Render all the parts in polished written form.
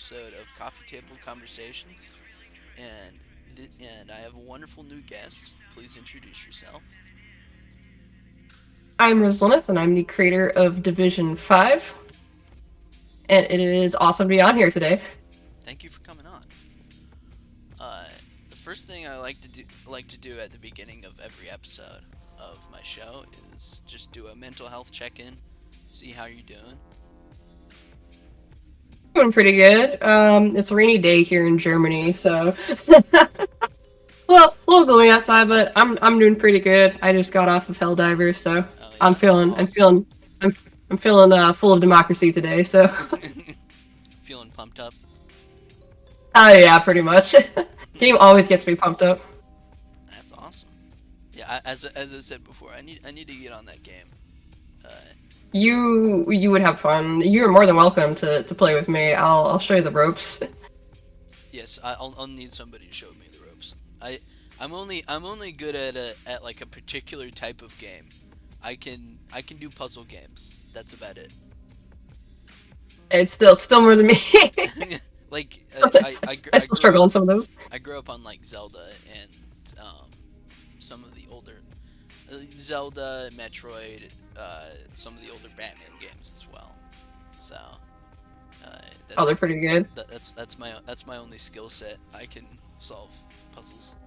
episode of Coffee Table Conversations, and I have a wonderful new guest. Please introduce yourself. I'm Rizlineth, and I'm the creator of Division 5, and it is awesome to be on here today. Thank you for coming on. Uh, the first thing I like to do at the beginning of every episode of my show is just do a mental health check-in, see how you're doing. Doing pretty good. It's a rainy day here in Germany, so well, a little gloomy outside, but I'm doing pretty good. I just got off of Helldivers, so Oh I'm yeah, feeling I'm awesome. feeling I'm I'm feeling full of democracy today. So, Feeling pumped up. oh yeah, pretty much. Game always gets me pumped up. That's awesome. Yeah, as I said before, I need to get on that game. Uh, You would have fun. You're more than welcome to play with me. I'll show you the ropes. yes, I'll need somebody to show me the ropes. I'm only good at like a particular type of game. I can do puzzle games. That's about it. It's still more than me. like I still struggle on some of those. I grew up on like Zelda and some of the older Zelda, Metroid, some of the older Batman games as well. So uh, Oh, they're that's pretty good. that's my only skill set. I can solve puzzles.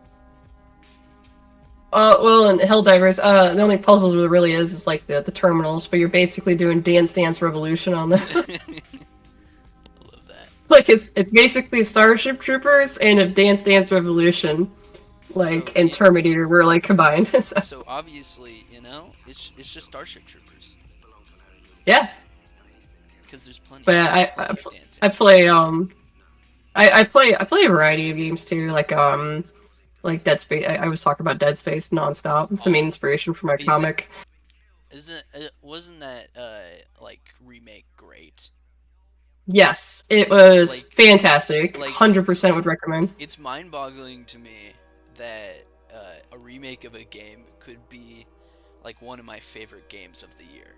Well, in Helldivers, the only puzzles there really is like the terminals, but you're basically doing Dance Dance Revolution on them. I love that. Like it's basically Starship Troopers and if Dance Dance Revolution, So like and Terminator were like combined. So, so obviously, it's just Starship Troopers yeah, because there's plenty but plenty of Dance I Dance play Revolution. I play a variety of games too, like Dead Space. I was talking about Dead Space nonstop. It's the main Oh, inspiration for my is it comic. isn't wasn't that like remake great? Yes, it was Like fantastic. like 100% would recommend. it's mind-boggling to me that a remake of a game could be like one of my favorite games of the year.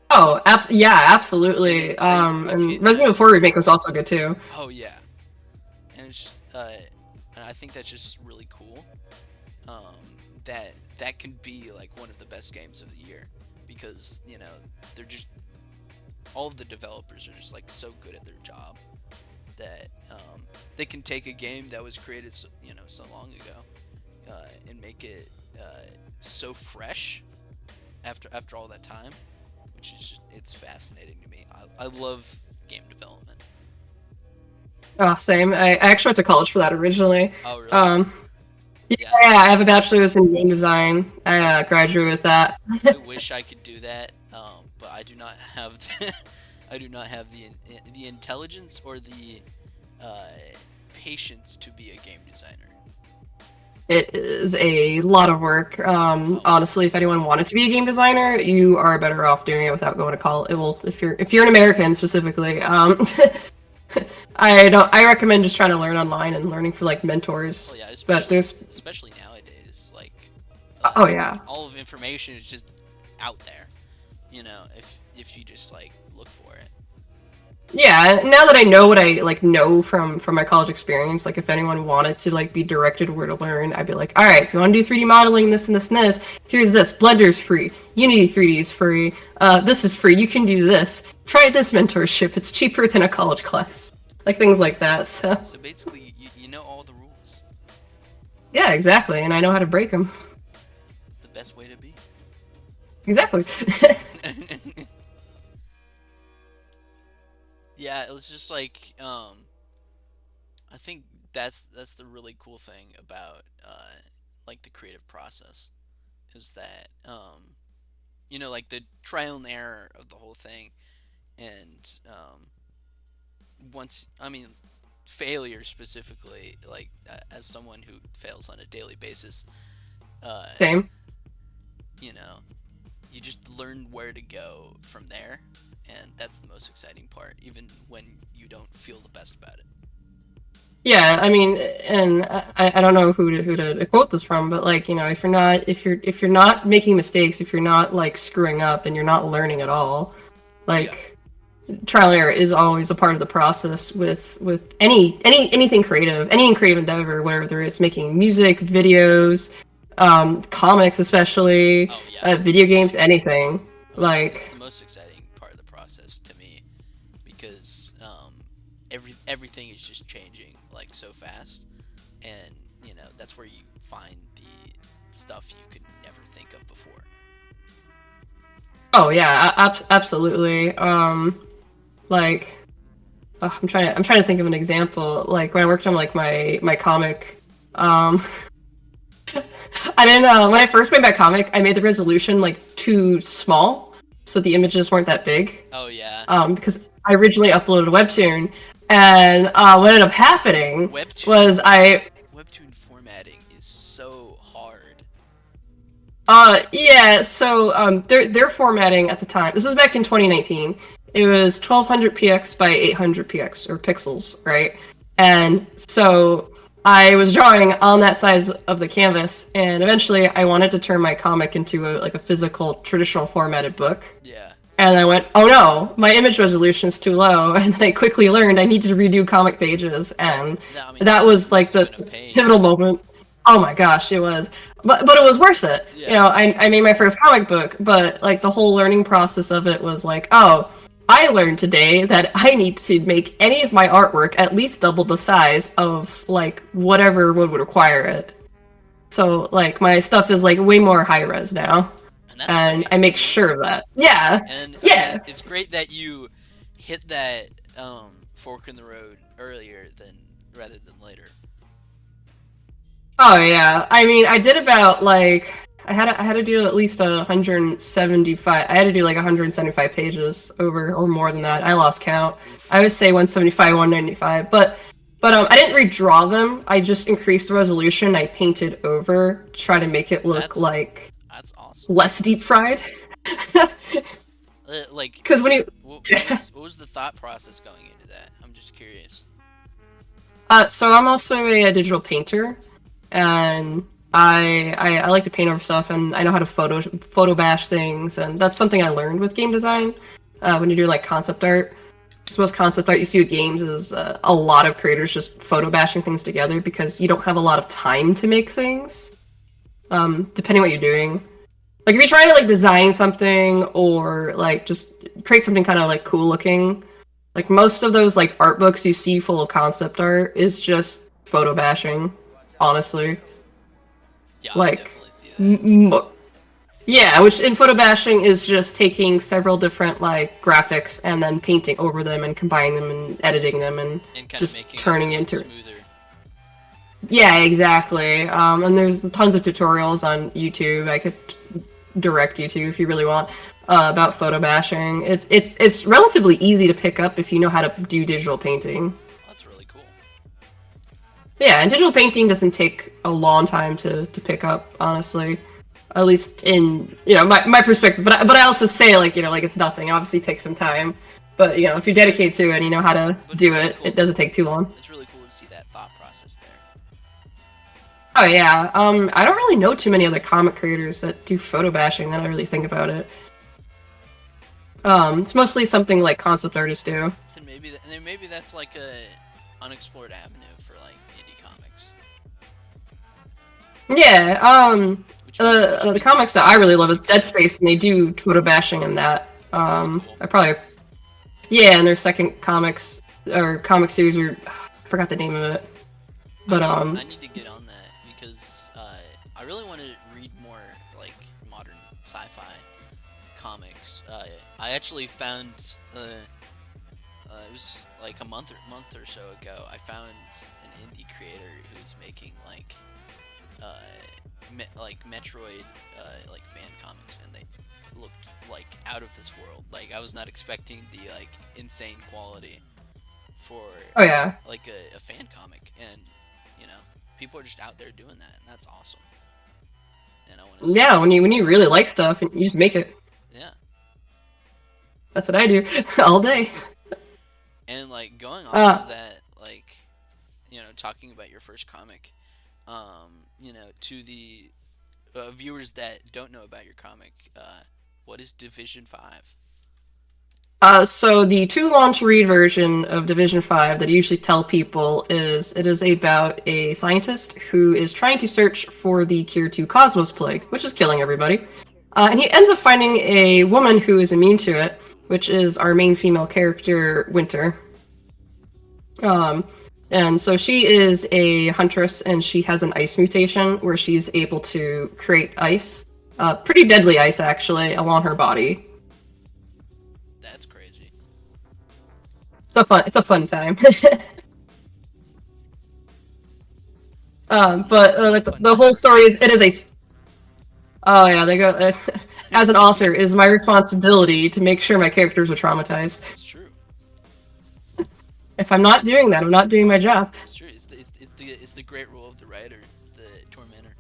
Oh, yeah, And it absolutely. I And feel Resident Evil 4 remake was also good too. oh yeah, and it's just, and I think that's just really cool. That that can be like one of the best games of the year because they're just all of the developers are just like so good at their job that they can take a game that was created so long ago and make it so fresh after all that time, which is just, it's fascinating to me. I love game development. Oh, same. I actually went to college for that originally. Oh really? Um, yeah, Yeah. I have a bachelor's in game design. I graduated with that. I wish I could do that, but I do not have I do not have the intelligence or the uh, patience to be a game designer. It is a lot of work. Oh yeah. Honestly, if anyone wanted to be a game designer, you are better off doing it without going to college. It will, if you're an American specifically. I don't. I recommend just trying to learn online and learning for like Oh mentors. yeah, But there's, especially nowadays, like oh yeah, all of information is just out there. If you just like look for it. yeah. Now that I know what I like know from my college experience, like if anyone wanted to like be directed where to learn, I'd be like, all right, if you want to do 3D modeling, this and this and this, here's this. Blender's free. Unity 3D is free. This is free. You can do this. Try this mentorship. It's cheaper than a college class. Like things like that. So So basically, you know all the rules. yeah, exactly. And I know how to break them. It's the best way to be. Exactly. Yeah, it was just like I think that's the really cool thing about like the creative process is that like the trial and error of the whole thing and once I mean failure specifically like as someone who fails on a daily basis uh Same. you know you just learn where to go from there, and that's the most exciting part even when you don't feel the best about it. Yeah, I mean, and I don't know who to quote this from, but like if you're not making mistakes, if you're not like screwing up, and you're not learning at all, Yeah. like trial and error is always a part of the process with anything creative, any creative endeavor, whether it's making music, videos, comics, especially Oh yeah. video games, anything. Oh, it's Like, the most exciting part of the process to me because everything is just changing like so fast, and that's where you find the stuff you could never think of before. oh yeah, absolutely. Like, I'm trying to think of an example. Like when I worked on like my comic, um, I didn't when I first made my comic, I made the resolution like too small, so the images weren't that big. Oh yeah. Because I originally uploaded a webtoon, and what ended up happening Webtoon was I Webtoon formatting is so hard. yeah, so their formatting at the time. This was back in 2019. It was 1200 px by 800 px or pixels, right? And so I was drawing on that size of the canvas, and eventually I wanted to turn my comic into a physical, traditional formatted book. Yeah. And I went, oh no, my image resolution is too low. And then I quickly learned I needed to redo comic pages, and No, I mean that was like must the have been a pain. pivotal moment. Oh my gosh, it was. But it was worth it. Yeah. You know, I made my first comic book, but like the whole learning process of it was like, oh, I learned today that I need to make any of my artwork at least double the size of like whatever would require it. So like my stuff is like way more high res now, And that's and great. I make sure of that. Yeah, And I mean, yeah. it's great that you hit that fork in the road earlier than rather than later. Oh yeah. I mean, I did about like I had to do at least 175. I had to do like 175 pages over or more than that. I lost count. I would say 175, 195, but I didn't redraw them. I just increased the resolution. I painted over, try to make it look That's like that's awesome. less deep fried. Like, Because when you what was the thought process going into that? I'm just curious. so I'm also a digital painter, and I like to paint over stuff, and I know how to photo bash things, and that's something I learned with game design. When you do like concept art, most concept art you see with games is a lot of creators just photo bashing things together because you don't have a lot of time to make things. Depending what you're doing, like if you're trying to like design something or like just create something kind of like cool looking, like most of those like art books you see full of concept art is just photo bashing, honestly. Yeah, I Like, definitely see that. yeah, which in photo bashing is just taking several different like graphics and then painting over them and combining them and editing them and And kind of just making it turning look into. smoother. Yeah, exactly. And there's tons of tutorials on YouTube. I could direct you to if you really want about photo bashing. It's relatively easy to pick up if you know how to do digital painting. That's really cool. Yeah, and digital painting doesn't take a long time to pick up, honestly. At least in my perspective. But I also say like like it's nothing. It obviously takes some time. But if you're dedicated to it and you know how to But it's do really it, cool it doesn't take too long. It's really cool to see that thought process there. Oh yeah. I don't really know too many other comic creators that do photo bashing that I really think about it. It's mostly something like concept artists do. Then maybe that's like a unexplored avenue for like indie comics, Yeah. which The means comics that I really love is Dead Space, and they do photo bashing in that. that's cool. I probably yeah, and their second comics or comic series, or I forgot the name of it, but I need to get on that because I really want to read more like modern sci-fi comics. I actually found it was like a month or so ago. I found an indie creator who's making like like Metroid like fan comics, and they looked like out of this world. Like I was not expecting the like insane quality for oh yeah, like a fan comic, and you know people are just out there doing that, and that's awesome. And I want to yeah. see When more you stuff really like like that. stuff, and you just make it. Yeah, That's what I do all day. and like going off Uh, of that, like talking about your first comic, to the viewers that don't know about your comic, what is Division 5? So the to launch read version of Division 5 that I usually tell people is it is about a scientist who is trying to search for the cure to Cosmos Plague, which is killing everybody. And he ends up finding a woman who is immune to it, which is our main female character, Winter. And so she is a huntress, and she has an ice mutation where she's able to create ice, pretty deadly ice actually, along her body. That's crazy. It's a fun time. But like the whole story is it is a. Oh yeah, they go. As an author, it is my responsibility to make sure my characters are traumatized. It's true. If I'm not doing that, I'm not doing my job. It's true. It's the great rule of the writer, the tormentor.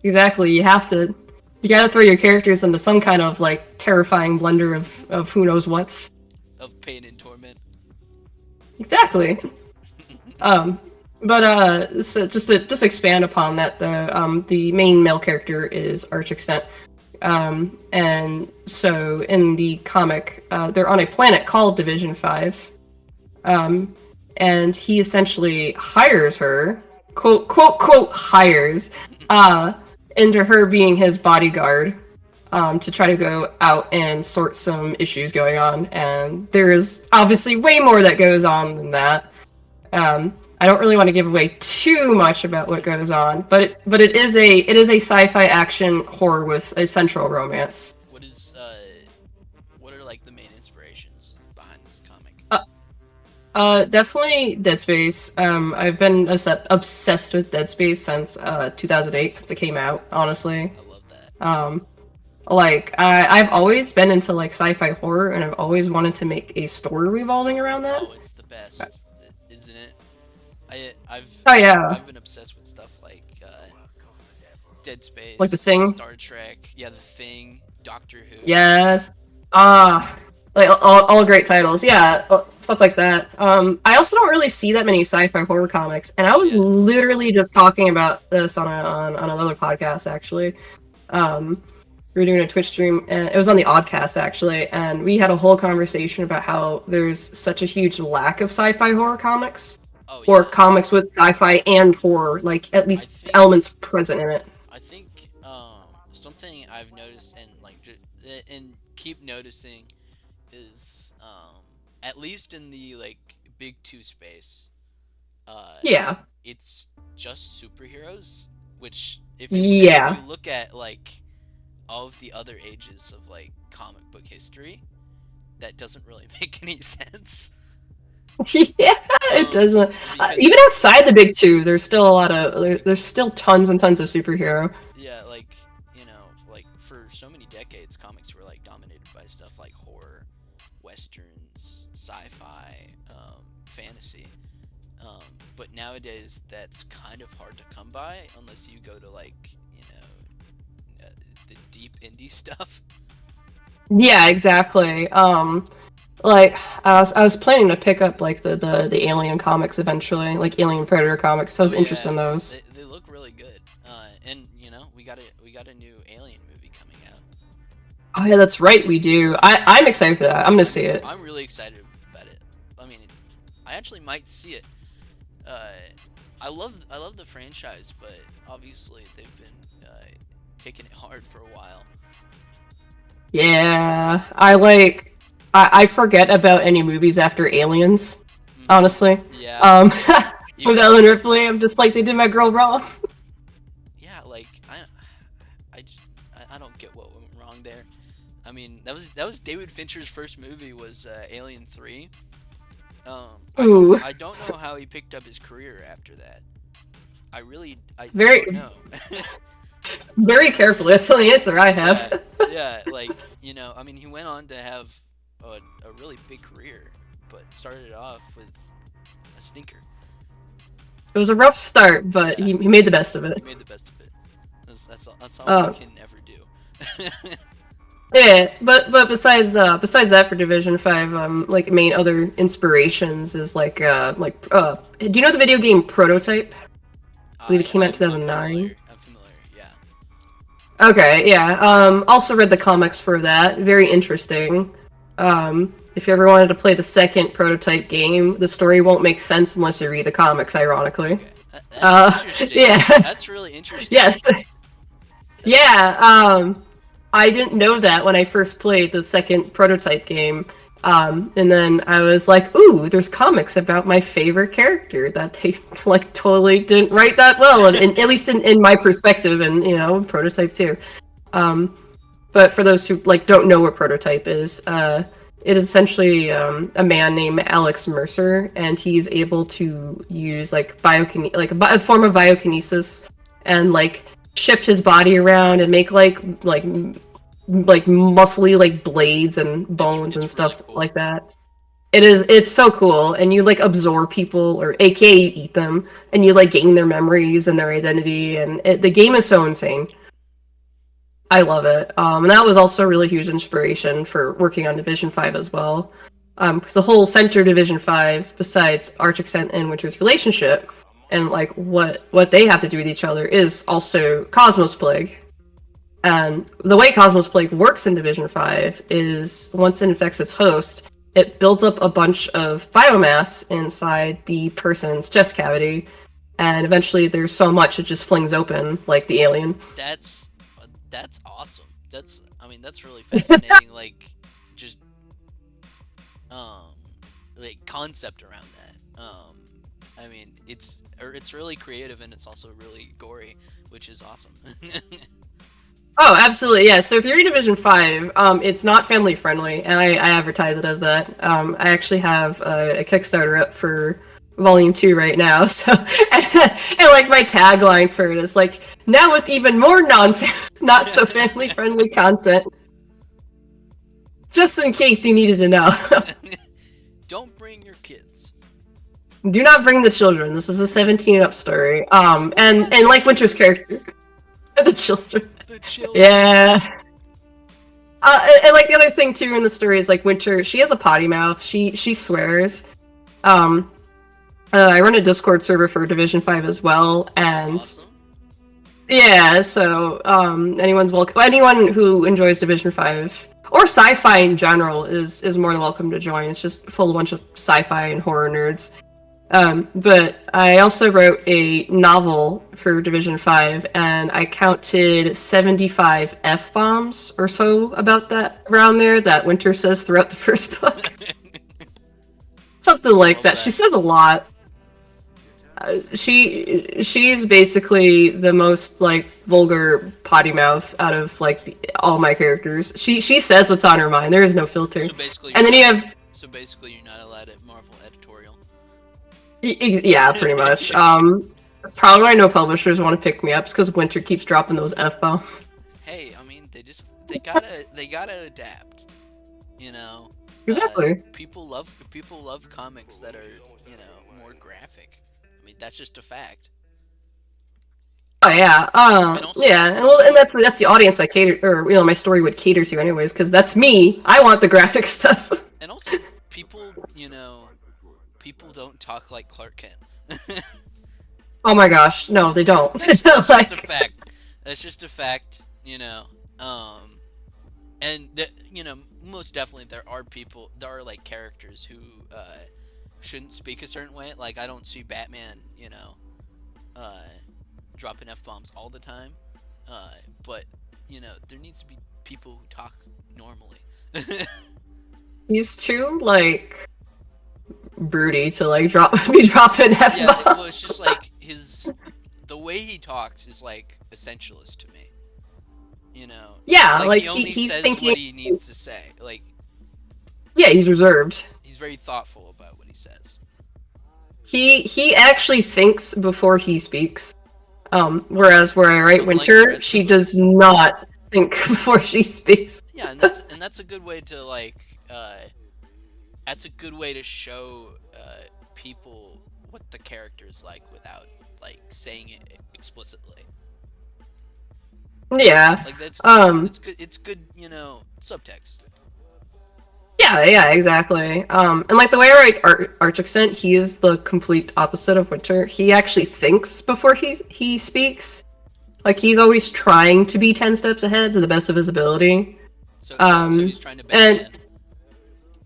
Exactly. You have to. You gotta throw your characters into some kind of like terrifying blender of who knows what's. Of pain and torment. Exactly. So just to expand upon that, the main male character is Arch Extent. And so in the comic, they're on a planet called Division 5. And he essentially hires her, quote, hires, into her being his bodyguard, to try to go out and sort some issues going on. And there's obviously way more that goes on than that. I don't really want to give away too much about what goes on, but it is a sci-fi action horror with a central romance. What are like the main inspirations behind this comic? Definitely Dead Space. I've been obsessed with Dead Space since 2008, since it came out. Honestly, I love that. Like I've always been into like sci-fi horror, and I've always wanted to make a story revolving around that. Oh, it's the best, isn't it? Oh yeah. I've been obsessed with stuff like Dead Space, Like The Thing? Star Trek, yeah, The Thing, Doctor Who. Yes. Like all great titles. Yeah, stuff like that. I also don't really see that many sci-fi horror comics, and I was literally just talking about this on another podcast actually. We were doing a Twitch stream, and it was on the Oddcast actually, and we had a whole conversation about how there's such a huge lack of sci-fi horror comics. Oh, yeah. Or comics with sci-fi and horror, like at least elements present in it. I think something I've noticed and keep noticing is at least in the like big two space, it's just superheroes. Which if you look at like all of the other ages of like comic book history, that doesn't really make any sense. Yeah, it doesn't. Even outside the big two, there's still there's still tons and tons of superhero. Yeah, like like for so many decades, comics were like dominated by stuff like horror, westerns, sci-fi, fantasy. But nowadays, that's kind of hard to come by unless you go to like the deep indie stuff. Yeah, exactly. Like I was planning to pick up like the Alien comics eventually, like Alien Predator comics. So I was interested in those. They look really good. And we got a new Alien movie coming out. Oh yeah, that's right, we do. I'm excited for that. I'm gonna see it. I'm really excited about it. I mean, I actually might see it. I love the franchise, but obviously they've been taking it hard for a while. Yeah, I forget about any movies after Aliens, honestly. Yeah. With Ellen Ripley, I'm just like, they did my girl wrong. Yeah, like I don't get what went wrong there. I mean, that was David Fincher's first movie was Alien 3. I don't know how he picked up his career after that. I don't know. Very carefully. That's the only answer I have. Yeah, like I mean, he went on to have a really big career, but started off with a stinker. It was a rough start, but he made the best of it. He made the best of it. That's all we can ever do. Yeah, but besides that, for Division 5, like main other inspirations is like do you know the video game Prototype? I believe it came out in 2009. I'm familiar, yeah. Okay, yeah. Also read the comics for that. Very interesting. If you ever wanted to play the second prototype game, the story won't make sense unless you read the comics, ironically. Okay. That's interesting. Yeah. That's really interesting. Yes. Yeah, I didn't know that when I first played the second prototype game. And then I was like, ooh, there's comics about my favorite character that they like totally didn't write that well, and at least in my perspective, and prototype too. But for those who like don't know what prototype is, it is essentially a man named Alex Mercer, and he's able to use like a form of biokinesis, and like shift his body around and make like muscly like blades and bones and stuff really cool. like that. It's so cool, and you like absorb people, or aka you eat them, and you like gain their memories and their identity, and the game is so insane. I love it. And that was also a really huge inspiration for working on Division 5 as well. Because the whole center Division 5, besides Arch Accent and Winter's relationship, and like what they have to do with each other, is also Cosmos Plague. And the way Cosmos Plague works in Division 5 is once it infects its host, it builds up a bunch of biomass inside the person's chest cavity, and eventually there's so much it just flings open like the alien. That's awesome. That's really fascinating. Like, just like concept around that. It's really creative, and it's also really gory, which is awesome. Oh, absolutely, yeah. So if you're in Division 5, it's not family friendly, and I advertise it as that. I actually have a Kickstarter up for Volume 2 right now, so and like my tagline for it is like, now with even more not so family friendly content. Just in case you needed to know. Don't bring your kids. Do not bring the children. This is a 17 up story. And like Winter's character. The children. The children. Yeah. And like the other thing too in the story is like Winter, she has a potty mouth. She swears. I run a Discord server for Division 5 as well, and That's awesome. yeah, so anyone's welcome. Anyone who enjoys Division 5 or sci-fi in general is more than welcome to join. It's just full of a bunch of sci-fi and horror nerds. But I also wrote a novel for Division 5, and I counted 75 F-bombs or so about that around there that Winter says throughout the first book. Something like that. She says a lot. She's basically the most like vulgar potty mouth out of like all my characters. She says what's on her mind. There is no filter. So basically, and then you have. So basically, you're not allowed at Marvel editorial. Yeah, pretty much. That's probably why no publishers want to pick me up, because Winter keeps dropping those F-bombs. Hey, I mean, they gotta adapt. You know. Exactly. People love comics that are more graphic. I mean, that's just a fact. Oh yeah, yeah, and that's the audience I cater, or my story would cater to anyways, because that's me. I want the graphic stuff. And also, people don't talk like Clark Kent. Oh my gosh, no, they don't. That's just a fact. That's just a fact, and most definitely there are like characters who shouldn't speak a certain way. Like, I don't see Batman, dropping F-bombs all the time. But there needs to be people who talk normally. He's too like broody to like be dropping F-bombs. Yeah, well, it's just like the way he talks is like essentialist to me. Yeah, like he only he's says thinking what he needs to say. Like, yeah, he's reserved. He's very thoughtful about what he says. He actually thinks before he speaks. Whereas where I write Winter, she does not think before she speaks. Yeah, and that's a good way to that's a good way to show people what the character is like without like saying it explicitly. Yeah. Like it's good. It's good, subtext. Yeah, exactly. And like the way I write Arch Accent, he is the complete opposite of Winter. He actually thinks before he speaks. Like, he's always trying to be 10 steps ahead to the best of his ability. So he's trying to bend.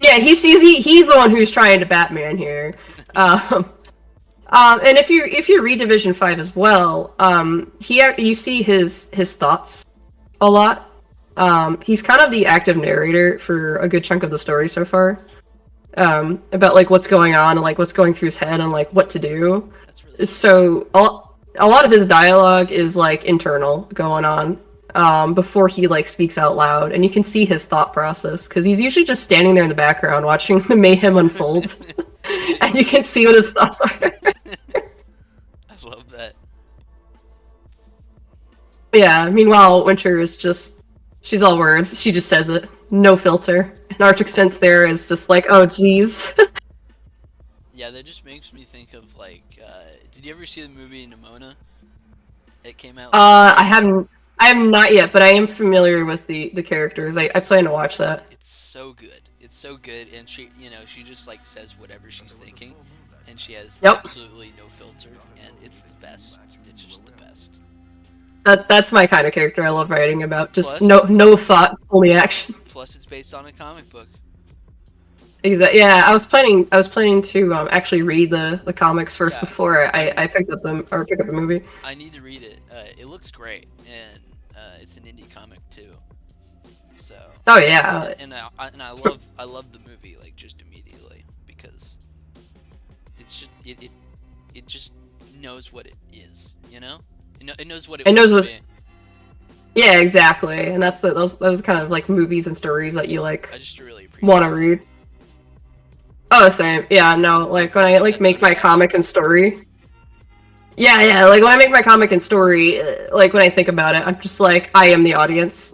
Yeah, he's the one who's trying to Batman here. And if you read Division 5 as well, you see his thoughts a lot. He's kind of the active narrator for a good chunk of the story so far. About like what's going on and like what's going through his head and like what to do. That's really So a lot of his dialogue is like internal going on before he like speaks out loud, and you can see his thought process because he's usually just standing there in the background watching the mayhem unfold, and you can see what his thoughts are. I love that. Yeah. Meanwhile, Winter is just she's all words. She just says it, no filter. And Arctic Sense there is just like, oh geez. Yeah, that just makes me think of like, did you ever see the movie Nimona? It came out. I have not yet, but I am familiar with the characters. I plan to watch that. It's so good. It's so good, and she just like says whatever she's thinking, and she has Yep. absolutely no filter, and it's the best. It's just the best. That's my kind of character I love writing about. Just Plus- no thought, only action. Plus, it's based on a comic book. Exactly. Yeah, I was planning to actually read the comics first Yeah. before I picked up the movie. I need to read it. It looks great, and it's an indie comic too. So. Oh yeah. And I love the movie like just immediately because it's just it just knows what it is, you know? It knows what it It knows wants what- to be. Yeah, exactly. And that's those kind of like movies and stories that you like I just really appreciate want to read. Oh, same. Yeah, no. Like when I like That's make what my I- comic and story. Yeah. Like when I make my comic and story, like when I think about it, I'm just like I am the audience.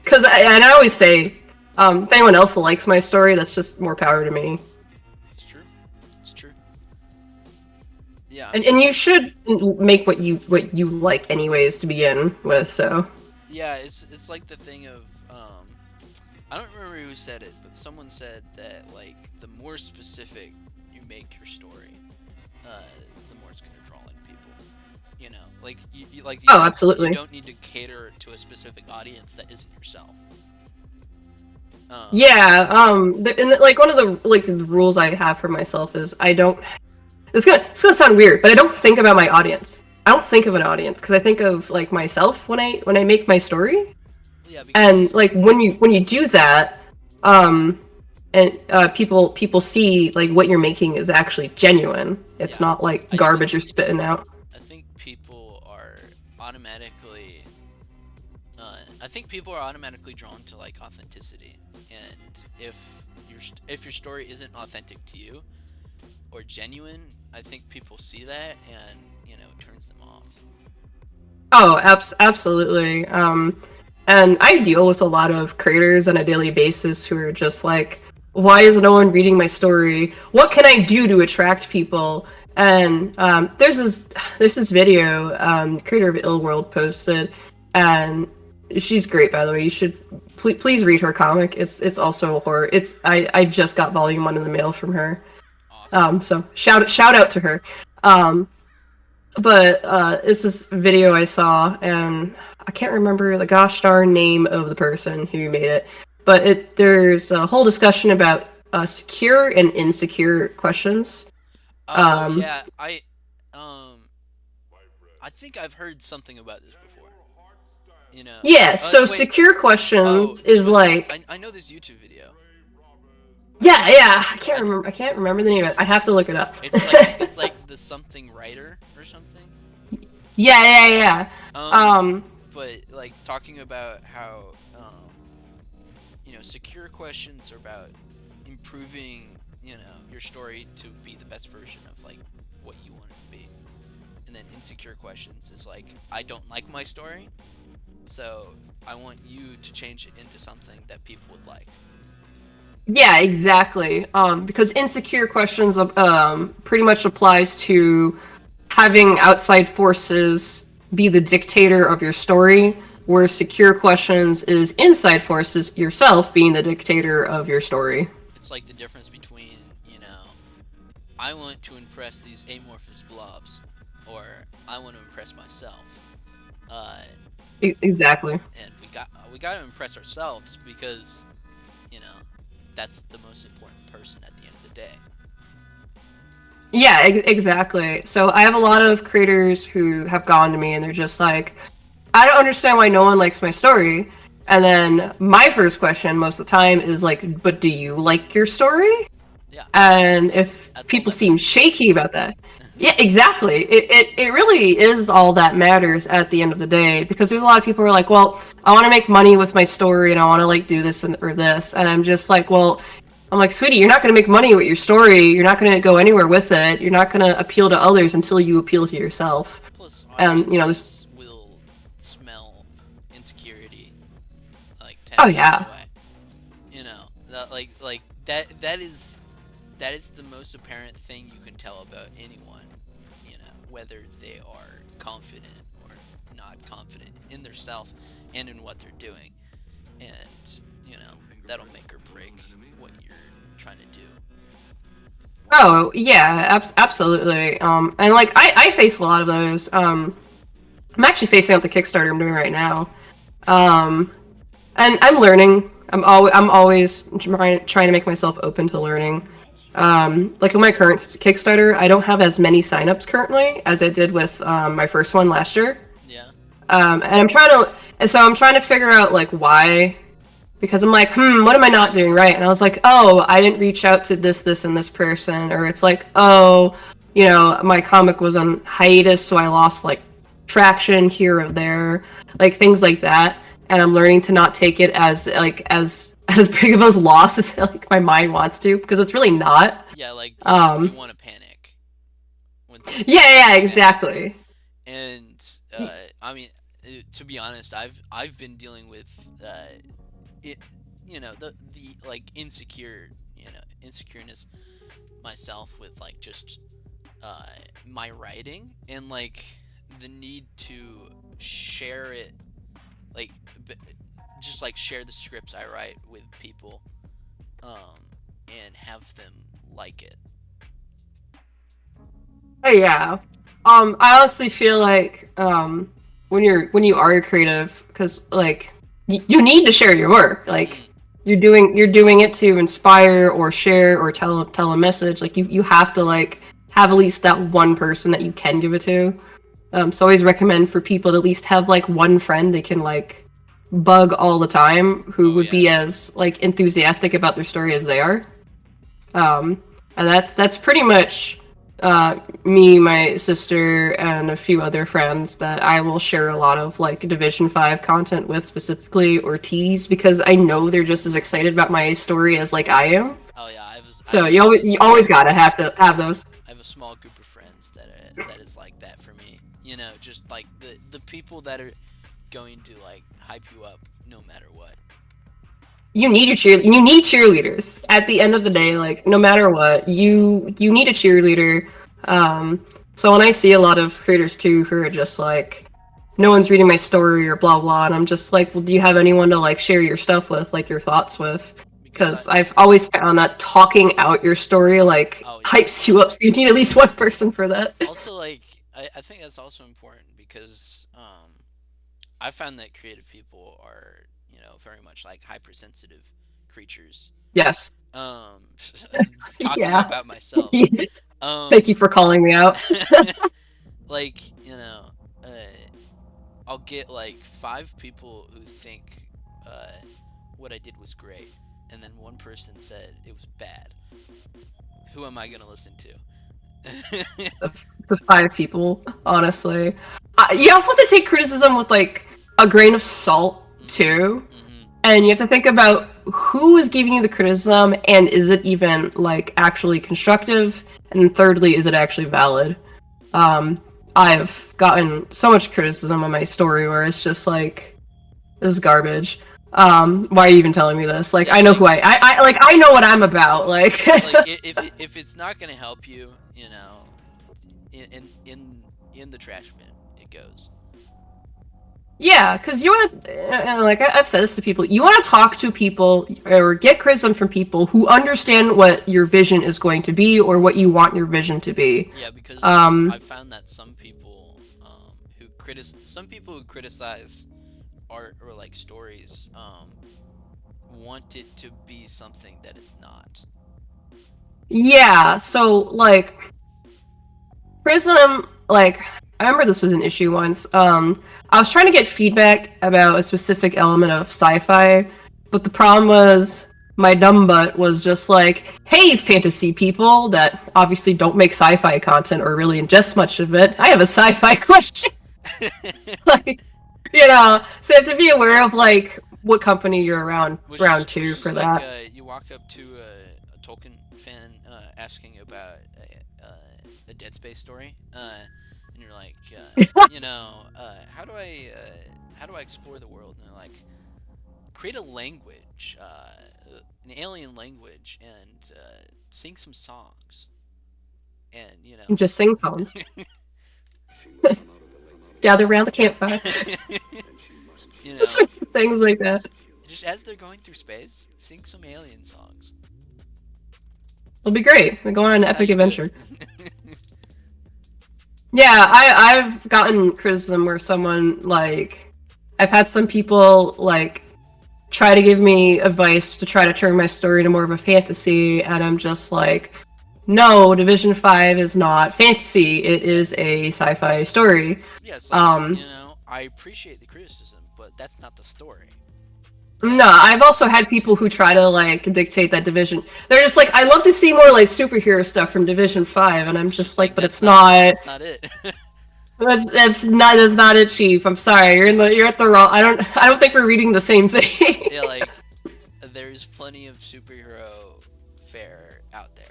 Because I always say, if anyone else likes my story, that's just more power to me. It's true. It's true. Yeah. And you should make what you like anyways to begin with. So Yeah, it's like the thing of I don't remember who said it, but someone said that like the more specific you make your story, the more it's gonna draw in people. You know, like you Oh, absolutely. You don't need to cater to a specific audience that isn't yourself. yeah, like one of the like the rules I have for myself is I don't. It's gonna sound weird, but I don't think about my audience. I don't think of an audience because I think of like myself when I make my story. Yeah, And because like when you do that, and people see like what you're making is actually genuine. It's Yeah. not like I garbage you're spitting out. I think people are automatically drawn to like authenticity, and if your story isn't authentic to you or genuine, I think people see that and it turns them off. Oh, absolutely. And I deal with a lot of creators on a daily basis who are just like, why is no one reading my story? What can I do to attract people? And there's this video creator of Ill World posted, and she's great, by the way. You should please read her comic. It's also a horror. I just got volume 1 in the mail from her. Awesome. So shout out to her. But it's this video I saw, and I can't remember the gosh darn name of the person who made it. But there's a whole discussion about secure and insecure questions. Yeah, I think I've heard something about this before. Yeah, so wait. secure questions is so like I know this YouTube video. yeah. I can't remember the name of it. I have to look it up. It's like the something writer or something. Yeah. But like talking about how secure questions are about improving your story to be the best version of like what you want it to be, and then insecure questions is like, I don't like my story, so I want you to change it into something that people would like. Yeah, exactly. Because insecure questions pretty much applies to having outside forces be the dictator of your story, where secure questions is inside forces yourself being the dictator of your story. It's like the difference between, I want to impress these amorphous blobs, or I want to impress myself. Exactly. And we got to impress ourselves because, that's the most important person at the end of the day. Yeah, exactly. So I have a lot of creators who have gone to me and they're just like, I don't understand why no one likes my story. And then my first question most of the time is like, but do you like your story? Yeah, And if that's all people that seem matters. shaky about that, yeah, exactly. It really is all that matters at the end of the day, because there's a lot of people who are like, well, I want to make money with my story and I want to like do this and or this, and I'm just like, well, I'm like, sweetie, you're not going to make money with your story. You're not going to go anywhere with it. You're not going to appeal to others until you appeal to yourself. Plus, And this. audiences will smell insecurity like Oh 10 miles yeah. away. You know, like that is the most apparent thing you can tell about anyone. You know, whether they are confident or not confident in their self and in what they're doing, and you know that'll make or break what you're trying to do. Oh yeah, absolutely. And like I face a lot of those. I'm actually facing out the Kickstarter I'm doing right now. Um, and I'm learning. I'm always trying to make myself open to learning. Like with my current Kickstarter, I don't have as many signups currently as I did with my first one last year. Yeah. And I'm trying to figure out like why, because I'm like, what am I not doing right? And I was like, oh, I didn't reach out to this, and this person, or it's like, oh, my comic was on hiatus, so I lost like traction here or there, like things like that. And I'm learning to not take it as like as big of a loss as like my mind wants to, because it's really not. Yeah, like you Um, want to panic when yeah, something bad happens. exactly. And I mean, to be honest, I've been dealing with it, the like insecureness myself with like just uh, my writing and like the need to share it, like b- just like share the scripts I write with people, and have them like it. Oh yeah. I honestly feel like when you are a creative, because like you need to share your work. Like Mm, you're doing it to inspire or share or tell a message. Like you have to like have at least that one person that you can give it to. So I always recommend for people to at least have like one friend they can like bug all the time, who oh would yeah. be as like enthusiastic about their story as they are. And that's pretty much me, my sister, and a few other friends that I will share a lot of like Division 5 content with, specifically Ortiz, because I know they're just as excited about my story as like I am. Oh yeah. So you always gotta have to have those. I have a small group of friends that is like that for me. You know, just like the people that are going to like hype you up no matter what. You need cheerleaders at the end of the day. Like no matter what, you need a cheerleader. So when I see a lot of creators too who are just like, no one's reading my story or blah blah, and I'm just like, well, do you have anyone to like share your stuff with, like your thoughts with? Because I Because I've always found that talking out your story like oh yeah. hypes you up, so you need at least one person for that. Also like I think that's also important because I found that creative people are, very much like hypersensitive creatures. Yes. Um talking Yeah. about myself. Thank you Um for calling me out. like, uh I'll get like 5 people who think what I did was great, and then one person said it was bad. Who am I gonna listen to? the, the 5 people, honestly. You also have to take criticism with like a grain of salt Mhm. too, Mhm. and you have to think about who is giving you the criticism, and is it even like actually constructive, and thirdly, is it actually valid? Um, I've gotten so much criticism on my story where it's just like, this is garbage. Why are you even telling me this? Like, Yeah, I know who I like. I know what I'm about. Like, like if it's not gonna help you, in the trash bin it goes. yeah, because you want to, like I've said this to people, you want to talk to people or get criticism from people who understand what your vision is going to be or what you want your vision to be. Yeah, because Um, I've found that some people who criticize art or like stories, want it to be something that it's not. Yeah, so like Prism, like I remember this was an issue once. I was trying to get feedback about a specific element of sci-fi, but the problem was my dumb butt was just like, "Hey, fantasy people that obviously don't make sci-fi content or really ingest much of it, I have a sci-fi question." Like, so you have to be aware of like what company you're around two for like that. you walk up to a Tolkien fan asking about a Dead Space story, and you're like, how do I explore the world? And they're like, create a language, an alien language, and sing some songs, and And just sing songs. Gather around the campfire. Things like that. Just as they're going through space, sing some alien songs. It'll be great. We go on an epic adventure. Yeah, I've gotten criticism where someone like I've had some people like try to give me advice to try to turn my story into more of a fantasy, and I'm just like, no, Division 5 is not fantasy. It is a sci-fi story. Yeah, it's like, I appreciate the criticism, but that's not the story. No, I've also had people who try to like dictate that Division. They're just like, I love to see more like superhero stuff from Division 5, and I'm just like, but it's not. That's not it. That's not it, Chief. I'm sorry. You're at the wrong. I don't think we're reading the same thing. Yeah, like there's plenty of superhero fare out there.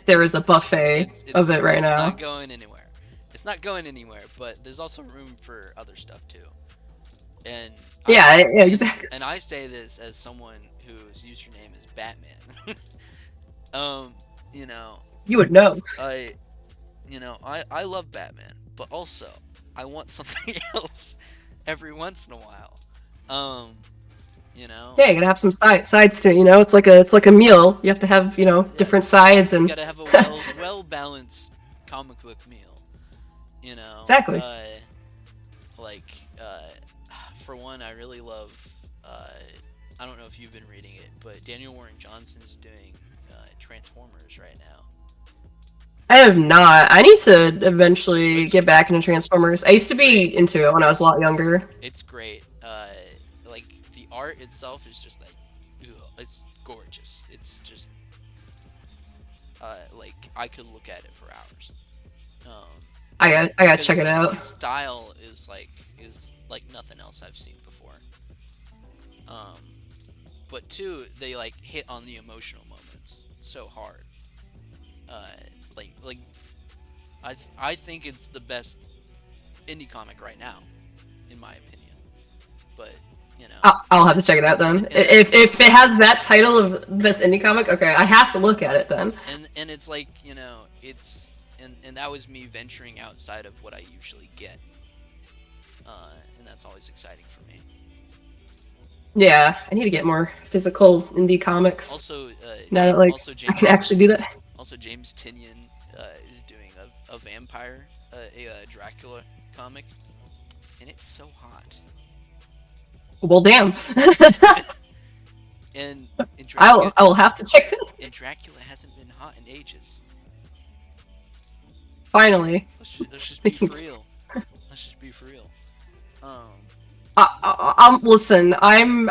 There is a buffet of it right now. It's not going anywhere. It's not going anywhere, but there's also room for other stuff too. And yeah, exactly. And I say this as someone whose username is Batman. You would know. I love Batman, but also I want something else every once in a while. Yeah, you gotta have some sides to it. It's like a meal. You have to have different sides, and you gotta have a well balanced comic book meal. Exactly. For one, I really love. I don't know if you've been reading it, but Daniel Warren Johnson is doing Transformers right now. I have not. I need to eventually get back into Transformers. I used to be into it when I was a lot younger. It's great. The art itself is just like, it's gorgeous. It's just, I could look at it for hours. I gotta check it out. His style is like nothing else I've seen before. But two, they hit on the emotional moments so hard. I think it's the best indie comic right now, in my opinion. But I'll have to check it out then. If it has that title of best indie comic, okay, I have to look at it then. And it's it's and that was me venturing outside of what I usually get, and that's always exciting for me. Yeah, I need to get more physical indie comics. Also, now that I can actually do that. Also, James Tynion is doing a vampire, a Dracula comic, and it's so hot. Well, damn. and I will have to check it. And Dracula hasn't been hot in ages. Finally. Let's just be for real. Let's just be for real. Listen, I'm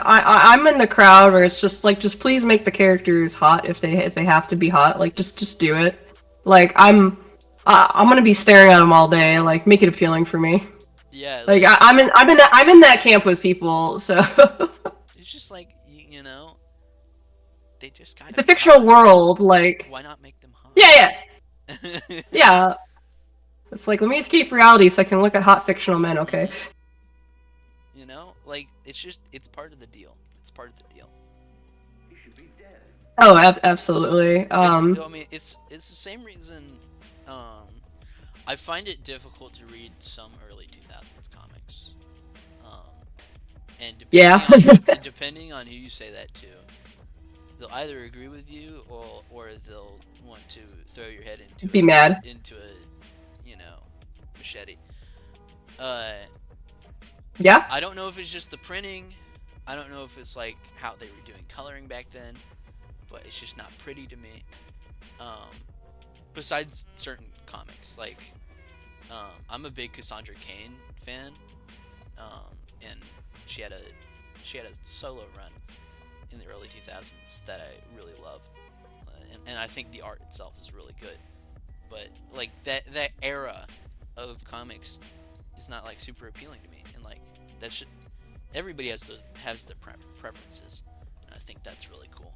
in the crowd where it's just like, just please make the characters hot if they have to be hot. Like, just do it. Like, I'm gonna be staring at them all day. Like, make it appealing for me. Yeah. Like, I'm in that camp with people. So. It's just like they just kind of. It's a fictional world. Like. Why not make them hot? Yeah. Yeah. It's like, let me escape reality so I can look at hot fictional men. Okay. It's part of the deal. It's part of the deal. He should be dead. Oh, absolutely. It's the same reason. I find it difficult to read some early 2000s comics. And depending on who you say that to, they'll either agree with you or they'll want to throw your head into be mad into a machete. Yeah. I don't know if it's just the printing, I don't know if it's like how they were doing coloring back then, but it's just not pretty to me. Besides certain comics, like I'm a big Cassandra Cain fan, and she had a solo run in the early 2000s that I really love, and I think the art itself is really good. But like that era of comics is not like super appealing to me, and like that should everybody has their preferences, and I think that's really cool.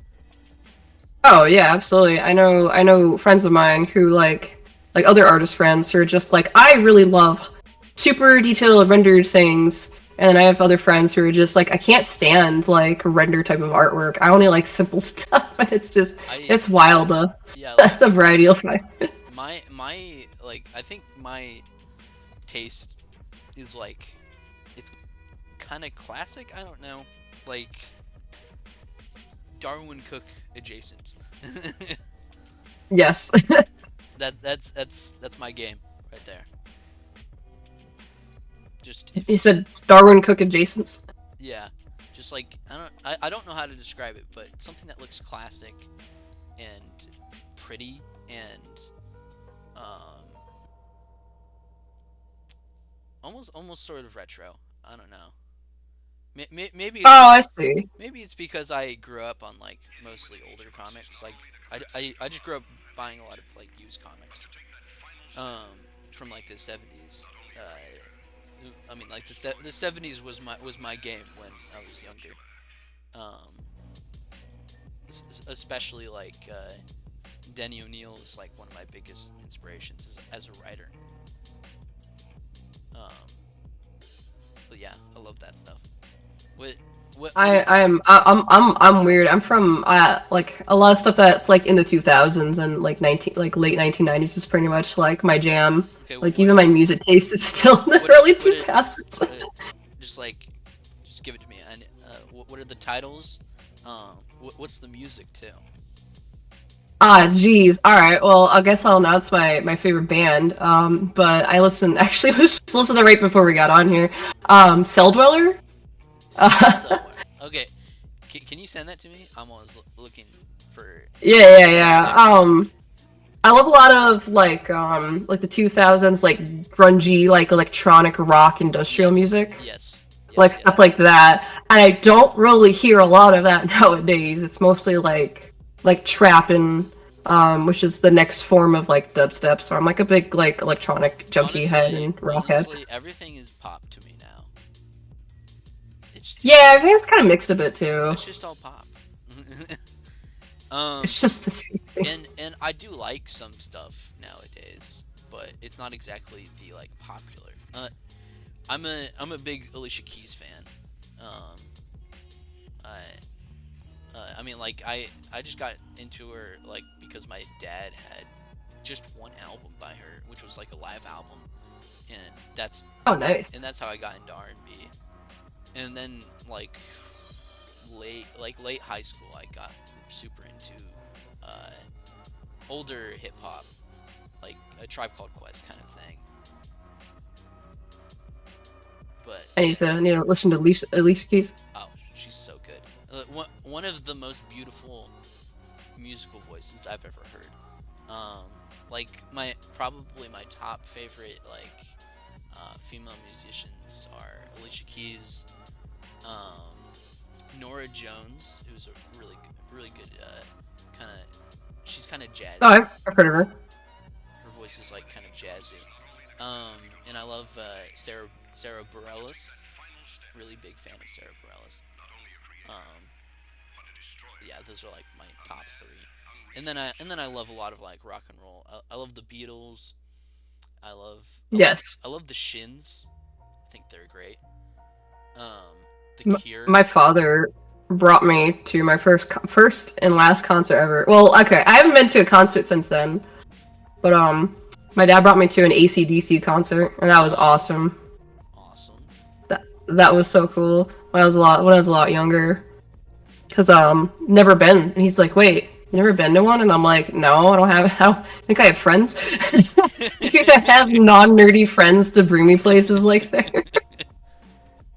Oh yeah, absolutely. I know friends of mine who like other artist friends who are just like, I really love super detailed rendered things, and I have other friends who are just like, I can't stand like render type of artwork. I only like simple stuff. It's wild Yeah, like, the variety you'll find. my like I think my taste is like it's kind of classic. I don't know, like Darwin Cook adjacent. Yes. That's my game right there. Just You said Darwin Cook adjacents. yeah, just like I don't know how to describe it, but something that looks classic and pretty and almost sort of retro. I don't know. Maybe Oh, I see. maybe it's because I grew up on like mostly older comics. Like I just grew up buying a lot of like used comics from like the 70s. I mean like the 70s was my game when I was younger. Especially like Denny O'Neil is like one of my biggest inspirations as a writer. But yeah, I love that stuff. What I'm weird. I'm from like a lot of stuff that's like in the 2000s and like late 1990s is pretty much like my jam. okay, Like even my music taste is still in the early 2000s. just give it to me. And what are the titles? What's the music too? Ah, geez. All right. Well, I guess I'll announce my favorite band. But I listened. Actually, I was just listening right before we got on here. Cell Dweller. Okay, can you send that to me? I'm always looking for. Yeah. I love a lot of like the 2000s like grungy like electronic rock industrial music. Yes. Like stuff like that. And I don't really hear a lot of that nowadays. It's mostly like trapping, which is the next form of like dubstep. So I'm like a big like electronic junkie head and rock head. Honestly, everything is pop to me now. Yeah, I think it's kind of mixed a bit too. It's just all pop. It's just the same thing. And I do like some stuff nowadays, but it's not exactly the like popular. I'm a big Alicia Keys fan. I mean, like I just got into her like because my dad had just one album by her, which was like a live album, and that's Nice. and that's how I got into R&B. And then like late high school, I got super into older hip hop, like a Tribe Called Quest kind of thing. But I need to listen to Alicia Keys. oh, she's so good. One of the most beautiful musical voices I've ever heard. Like probably my top favorite like female musicians are Alicia Keys, Nora Jones, who's a really good kind of. She's kind of jazzy. Oh, I've heard of her. Her voice is like kind of jazzy. And I love Sarah Bareilles. Really big fan of Sarah Bareilles. Yeah, those are like my top three. And then I love a lot of like rock and roll. I love the Beatles. I love the Shins. I think they're great. The Cure. My father brought me to my first and last concert ever. Well, okay, I haven't been to a concert since then, but my dad brought me to an AC/DC concert, and that was awesome. Awesome. That was so cool. When I was a lot younger, cause never been. And he's like, "Wait, you never been to one?" And I'm like, "No, I don't think I have friends. I have non-nerdy friends to bring me places like that."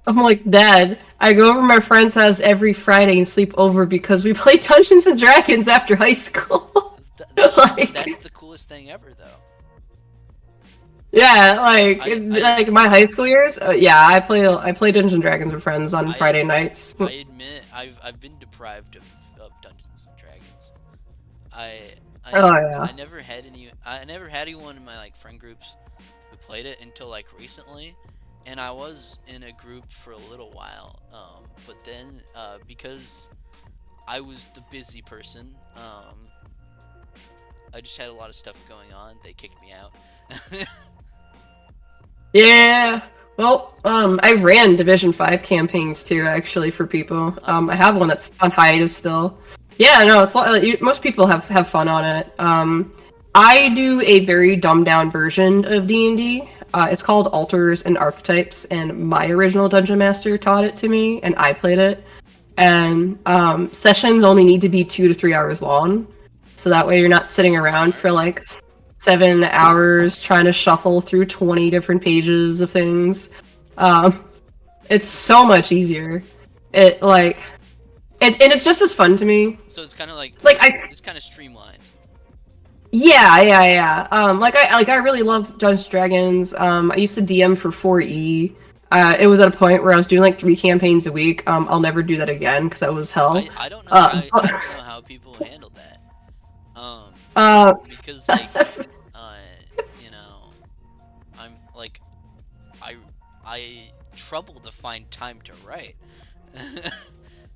I'm like, Dad, I go over to my friend's house every Friday and sleep over because we play Dungeons and Dragons after high school. That's the coolest thing ever, though. Yeah, like I- like my high school years. Yeah, I play Dungeons and Dragons with friends on I- Friday nights. I admit I've been deprived of Dungeons and Dragons. I Oh, yeah. I never had anyone in my like friend groups who played it until like recently, and I was in a group for a little while. But then because I was the busy person, I just had a lot of stuff going on. They kicked me out. Yeah. Well, I ran Division 5 campaigns too, actually, for people. That's I have awesome. one that's on hiatus still. Yeah, no, it's most people have fun on it. I do a very dumbed down version of D&D. It's called Altars and Archetypes, and my original Dungeon Master taught it to me, and I played it. And sessions only need to be 2 to 3 hours long, so that way you're not sitting around for like 7 hours trying to shuffle through 20 different pages of things. It's so much easier. And it's just as fun to me. So it's kind of like it's kind of streamlined. Yeah. I really love Dungeons and Dragons. I used to DM for 4E. It was at a point where I was doing like 3 campaigns a week. I'll never do that again because that was hell. I don't know. I don't know how people handled that. Because like, you know, I'm like, I trouble to find time to write.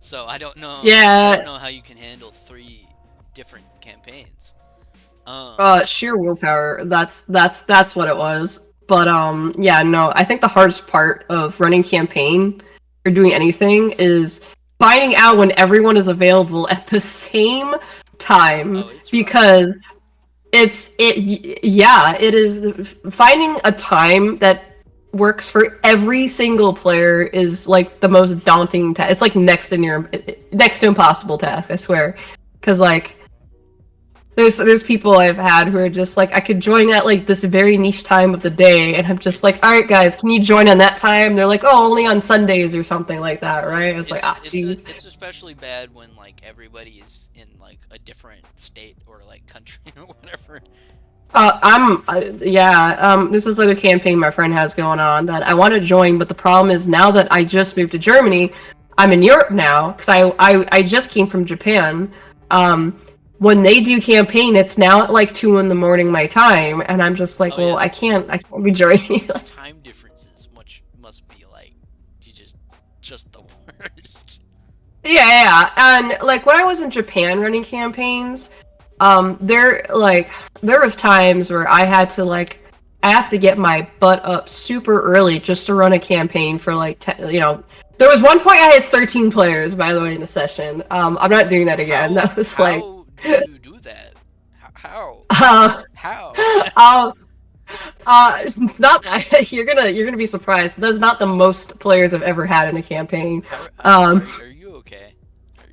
So I don't know. Yeah. I don't know how you can handle 3 different campaigns. Sheer willpower. That's what it was. But yeah, no. I think the hardest part of running campaign or doing anything is finding out when everyone is available at the same time, Oh, it's rough. because it is finding a time that works for every single player is like the most daunting task. It's like next to impossible task, I swear. Because like there's people I've had who are just like, I could join at like this very niche time of the day, and I'm just like, all right guys, can you join on that time? They're like, oh, only on Sundays or something like that, right? It's like, jeez. It's especially bad when like everybody is in like a different state or like country or whatever. This is like a campaign my friend has going on that I want to join, but the problem is now that I just moved to Germany, I'm in Europe now because I just came from Japan. When they do campaign, it's now at like 2 in the morning my time, and I'm just like, Oh, yeah. I can't be joining you. Time differences must be like just the worst. Yeah, and like when I was in Japan running campaigns, there was times where I have to get my butt up super early just to run a campaign for like there was one point I had 13 players, by the way, in a session. I'm not doing that again. That was like, How do you do that? How? How? It's not that you're gonna be surprised, but that's not the most players I've ever had in a campaign. Are you okay? Are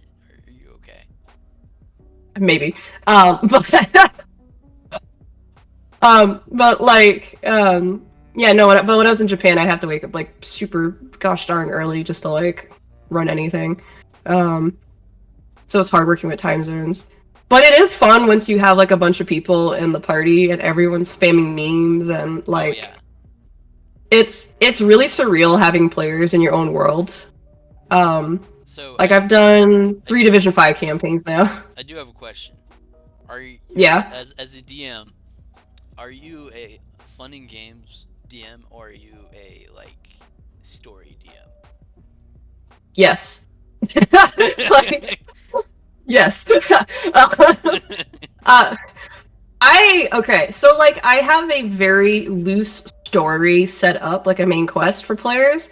you okay? Maybe. But like, yeah, no. But when I was in Japan, I have to wake up like super gosh darn early just to like run anything. So it's hard working with time zones. But it is fun once you have like a bunch of people in the party and everyone's spamming memes and like, Oh, yeah. it's really surreal having players in your own world. So Like I've done 3 Division 5 campaigns now. I do have a question. Are you Yeah. as a DM, are you a fun and games DM or are you a like story DM? Yes. Like, yes. Okay, so like I have a very loose story set up, like a main quest for players,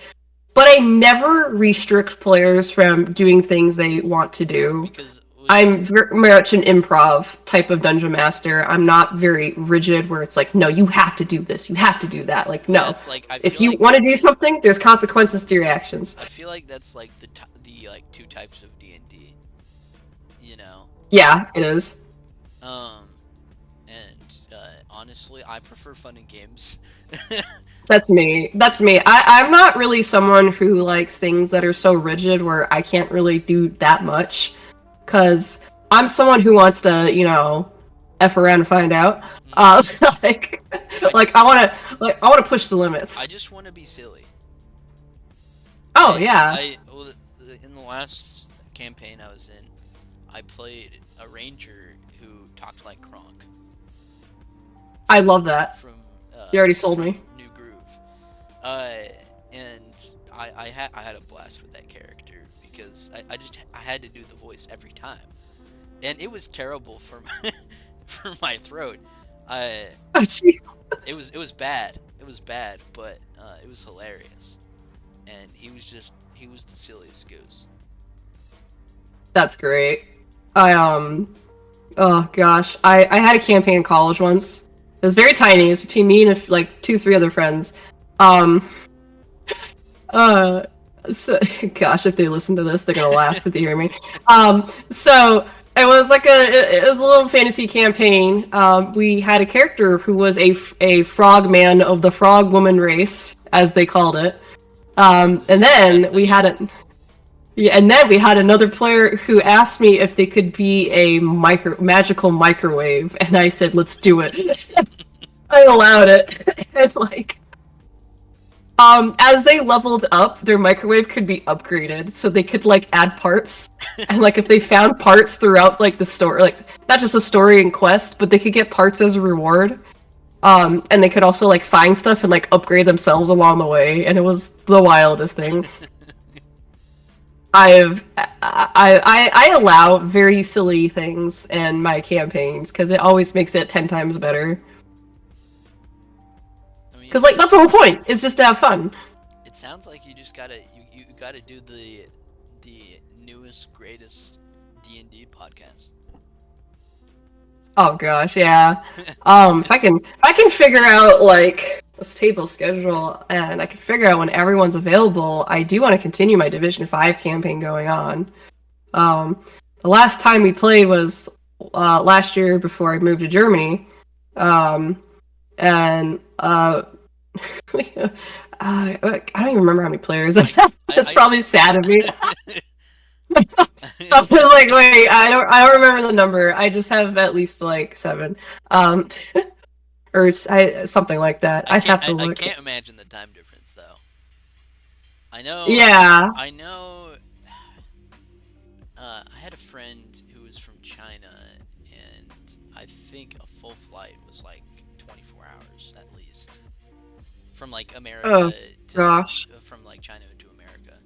but I never restrict players from doing things they want to do. Because I'm very much an improv type of dungeon master. I'm not very rigid where it's like, no, you have to do this, you have to do that. Like, no. that's like If you want to do something, there's consequences to your actions. I feel like that's like the like 2 types of D&D. You know. Yeah, it is. And honestly, I prefer fun in games. That's me. That's me. I'm not really someone who likes things that are so rigid where I can't really do that much. Cause I'm someone who wants to, F around and find out. Uh, like, like I wanna push the limits. I just want to be silly. Oh yeah, Well, in the last campaign I was in, I played a ranger who talked like Kronk I love that. from You already sold me. New Groove. And I had a blast with that character because I had to do the voice every time, and it was terrible for for my throat. I Oh jeez. it was bad. It was bad, but it was hilarious. And he was the silliest goose. That's great. Oh gosh, I had a campaign in college once. It was very tiny. It was between me and like 3 other friends. Um, so, gosh, if they listen to this, they're gonna laugh if they hear me. So it was like it was a little fantasy campaign. We had a character who was a frog man of the frog woman race, as they called it. And then we had a Yeah, and then we had another player who asked me if they could be a magical microwave, and I said, "Let's do it." I allowed it, and as they leveled up, their microwave could be upgraded, so they could add parts, and if they found parts throughout the story, not just a story and quest, but they could get parts as a reward. And they could also find stuff and upgrade themselves along the way, and it was the wildest thing. I allow very silly things in my campaigns because it always makes it 10 times better. I mean, Because that's the whole point. It's just to have fun. it sounds like you just you gotta do the newest greatest D&D podcast. Oh gosh, yeah. If I can figure out this table schedule and I can figure out when everyone's available, I do want to continue my Division 5 campaign going on. The last time we played was last year before I moved to Germany. And I don't even remember how many players. That's probably sad of me. I was like, wait, I don't remember the number. I just have at least 7. Or something like that. I'd have to look. I can't imagine the time difference though. I know. Yeah. I know. I had a friend who was from China, and I think a full flight was 24 hours at least, from America Oh, to gosh. from China to America.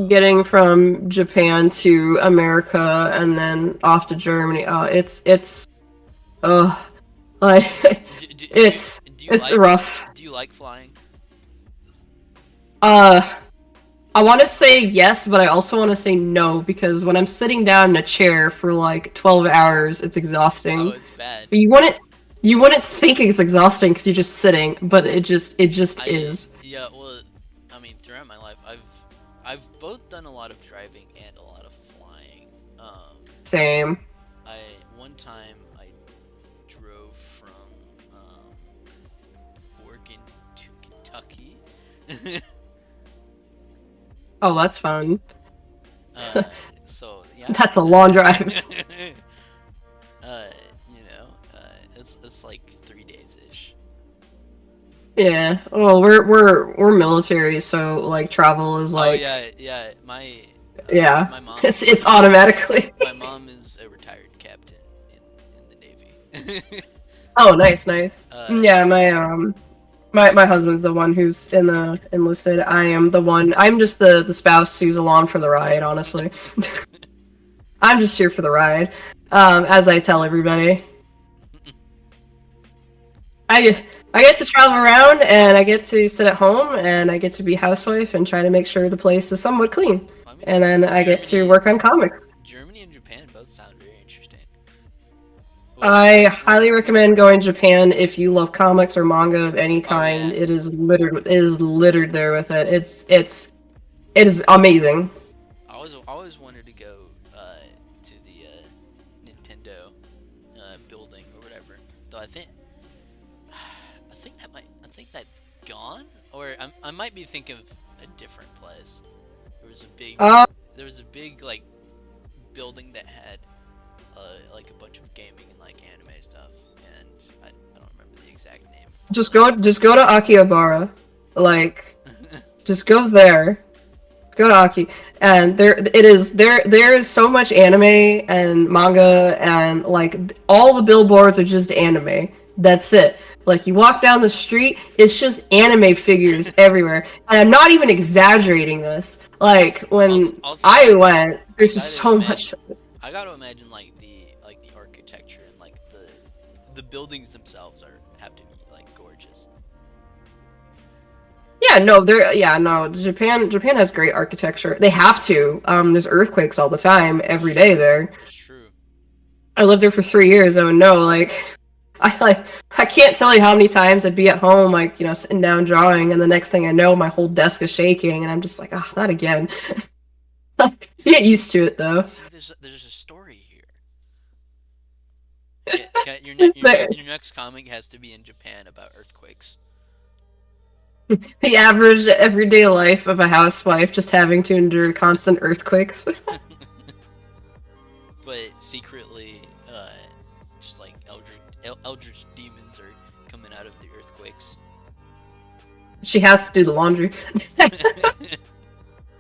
Getting from Japan to America and then off to Germany. Oh, it's it's rough. Do you like flying? I want to say yes, but I also want to say no because when I'm sitting down in a chair for 12 hours, it's exhausting. Oh, it's bad. But you wouldn't think it's exhausting because you're just sitting, but it just is. Yeah, well, I mean, throughout my life, I've both done a lot of driving and a lot of flying. Same. One time I drove from Oregon to Kentucky. Oh, that's fun. So yeah. That's a long drive. It's 3 days ish. Yeah. Well, we're military, so travel is Oh yeah. yeah. My mom. It's automatically. My mom is a retired captain in the Navy. Oh, nice. Yeah, my husband's the one who's enlisted. I am the one. I'm just the spouse who's along for the ride. Honestly, I'm just here for the ride. As I tell everybody, I get to travel around and I get to sit at home and I get to be a housewife and try to make sure the place is somewhat clean. I mean, And then I get to work on comics. Germany and Japan both sound very interesting. I highly recommend going to Japan if you love comics or manga of any kind. yeah. It is littered there with it. It is amazing. I always wanted to go to the Nintendo building or whatever, though. I think that's gone, or I might be thinking of a different place. There was a big, Uh, there was a big like building that had like a bunch of gaming and like anime stuff, and I don't remember the exact name. just go to Akihabara, like just go there. Go to Aki, and there is so much anime and manga, and like all the billboards are just anime. That's it. Like you walk down the street, it's just anime figures everywhere. And I'm not even exaggerating this. Like when Also, I went, there's I just gotta so imagine- much. I gotta imagine like the architecture and like the buildings themselves have to be like gorgeous. Yeah, no. Japan has great architecture. They have to. There's earthquakes all the time, every day there. It's true. I lived there for 3 years. I would know, like, I can't tell you how many times I'd be at home, like, sitting down drawing, and the next thing I know, my whole desk is shaking, and I'm just like, ah, not again. You get used to it, though. See, there's a story here. Yeah, your next comic has to be in Japan about earthquakes. The average everyday life of a housewife just having to endure constant earthquakes. But secretly, just like eldritch demons are coming out of the earthquakes. She has to do the laundry.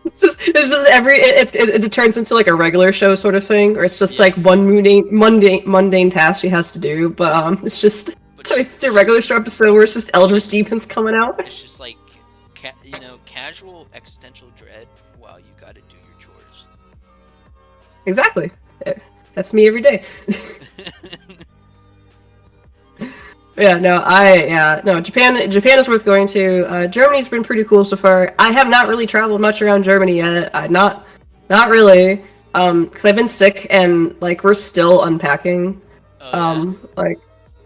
It's just it turns into like a regular show sort of thing, or it's just like Yes. one mundane task she has to do. But it's just But so it's a regular show episode where it's just eldritch demons coming out. It's just like casual existential dread while you gotta do your chores. Exactly. That's me every day. No. Japan is worth going to. Germany's been pretty cool so far. I have not really traveled much around Germany yet. Not really. Because I've been sick and like we're still unpacking. Oh,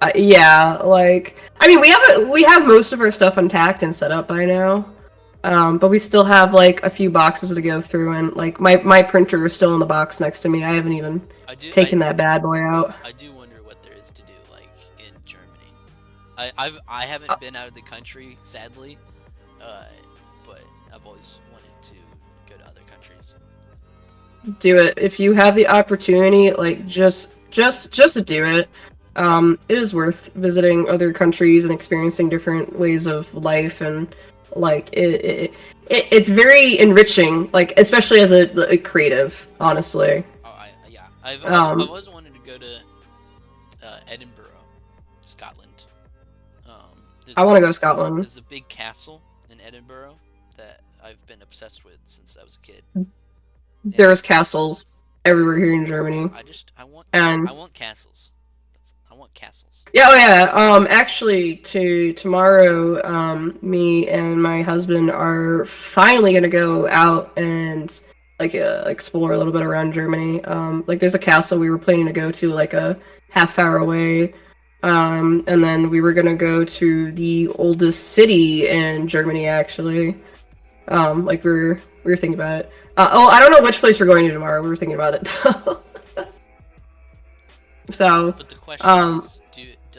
I mean we have most of our stuff unpacked and set up by now. But we still have like a few boxes to go through, and like my printer is still in the box next to me. I haven't even taken that bad boy out. I do wonder what there is to do like in Germany. I haven't been out of the country sadly, but I've always wanted to go to other countries. Do it if you have the opportunity. Like just do it. It is worth visiting other countries and experiencing different ways of life, and like it's very enriching. Like especially as a creative, honestly. Oh, I've always wanted to go to Edinburgh, Scotland. I want to go to Scotland. There's a big castle in Edinburgh that I've been obsessed with since I was a kid. There's castles everywhere here in Germany. I want castles. I want castles. Yeah, oh yeah. Actually, tomorrow, me and my husband are finally gonna go out and like explore a little bit around Germany. Like there's a castle we were planning to go to like a half hour away. And then we were gonna go to the oldest city in Germany actually. Like we were thinking about it. I don't know which place we're going to tomorrow. We were thinking about it. So, But the question is,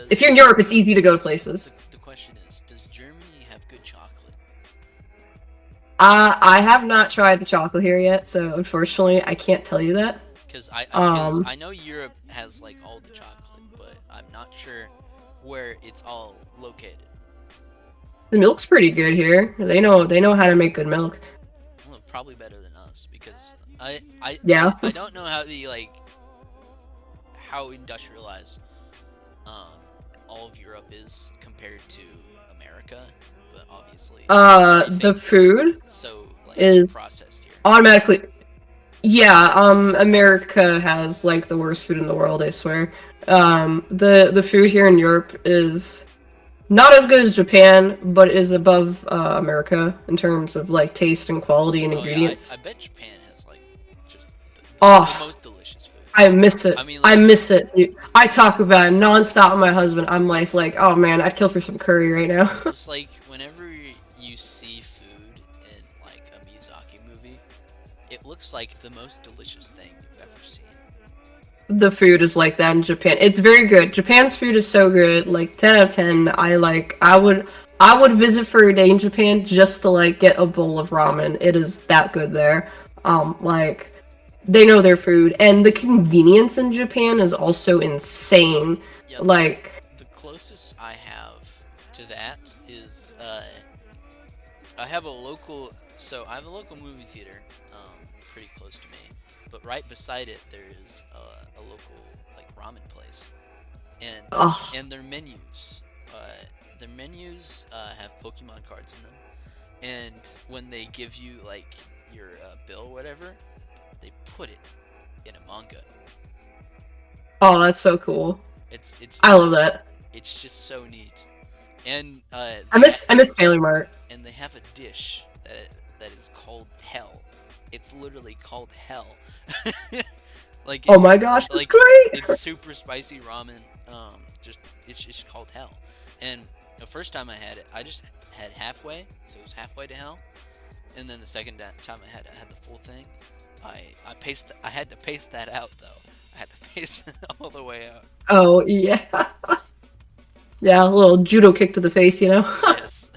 if you're in Europe, it's easy to go to places. The question is, does Germany have good chocolate? I have not tried the chocolate here yet, so unfortunately, I can't tell you that. Because I know Europe has like all the chocolate, but I'm not sure where it's all located. The milk's pretty good here. They know how to make good milk. Well, probably better than us because Yeah. I don't know how industrialized all of Europe is compared to America, but obviously The everything's food so like is processed here. automatically. Yeah. America has like the worst food in the world. I swear. The food here in Europe is not as good as Japan, but is above America in terms of like taste and quality and ingredients. I bet Japan has like just Oh. the most delicious food. I miss it. I mean, I like- miss it. Dude. I talk about it nonstop with my husband. I'm like, oh man, I'd kill for some curry right now. It's like whenever you see food in like a Miyazaki movie, it looks like the most delicious thing you've ever seen. the food is like that in Japan. It's very good. Japan's food is so good. Like 10 out of 10. I would visit for a day in Japan just to like get a bowl of ramen. It is that good there. Like they know their food, and the convenience in Japan is also insane. Yeah, Like the closest I have to that is I have a local movie theater pretty close to me, but right beside it there is a local like ramen place, and ugh. and their menus have Pokemon cards in them, and when they give you like your bill or whatever, they put it in a manga. Oh, that's so cool. It's I love that. it's just so neat, and I miss Family Mart. and they have a dish that is called Hell. It's literally called Hell. Like Oh my gosh, that's like great. it's super spicy ramen. Just it's just called Hell. And the first time I had it, I just had halfway, so it was halfway to Hell. And then the second time I had the full thing. I had to pace that out though. I had to pace it all the way out. Oh yeah. Yeah, a little judo kick to the face, you know? Yes.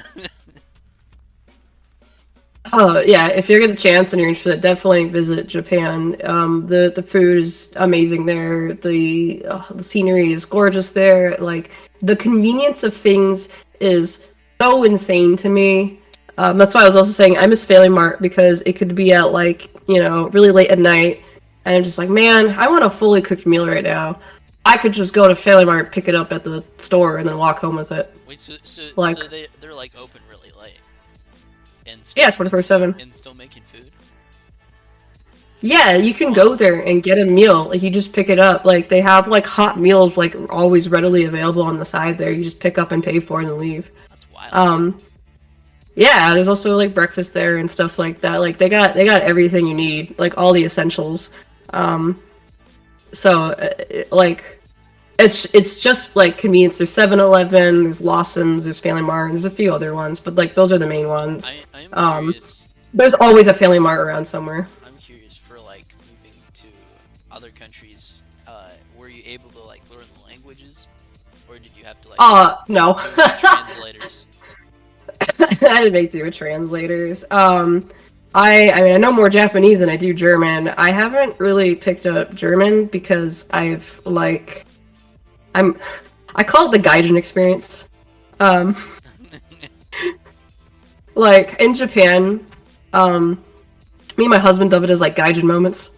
Oh yeah, if you get a chance and you're interested, definitely visit Japan. The food is amazing there. The scenery is gorgeous there. Like the convenience of things is so insane to me. That's why I was also saying I miss Family Mart because it could be at like really late at night, and I'm just like, man, I want a fully cooked meal right now. I could just go to Family Mart, pick it up at the store, and then walk home with it. Wait, so Like- they're like open really late, and Yeah, 24/7. and still making food. Yeah, you can go there and get a meal. Like you just pick it up. Like they have like hot meals like always readily available on the side there. You just pick up and pay for it and leave. That's wild. Yeah, there's also like breakfast there and stuff like that. Like they got everything you need, like all the essentials. Like it's just like convenience. There's 7-Eleven, there's Lawson's, there's Family Mart, and there's a few other ones, but like those are the main ones. I am curious. There's always a Family Mart around somewhere. I'm curious for like moving to other countries. Were you able to like learn the languages, or did you have to like No. do it with translators? I didn't make do with translators. I mean I know more Japanese than I do German. I haven't really picked up German because I call it the Gaijin experience. Like in Japan, me and my husband dub it as like Gaijin moments,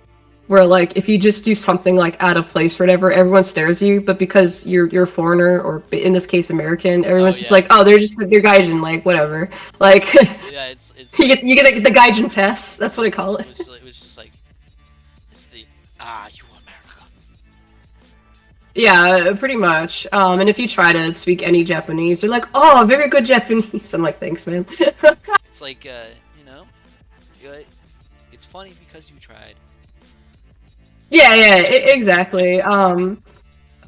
where like if you just do something like out of place or whatever, everyone stares at you, but because you're a foreigner or in this case American, everyone's just yeah. like, oh, they're Gaijin, like whatever. Like Yeah, it's you get the Gaijin pass. That's what I call it. It was just like it's the you America. Yeah, pretty much. And if you try to speak any Japanese, they're like, oh, very good Japanese. I'm like, thanks, man. It's like it's funny because you tried. Yeah, exactly.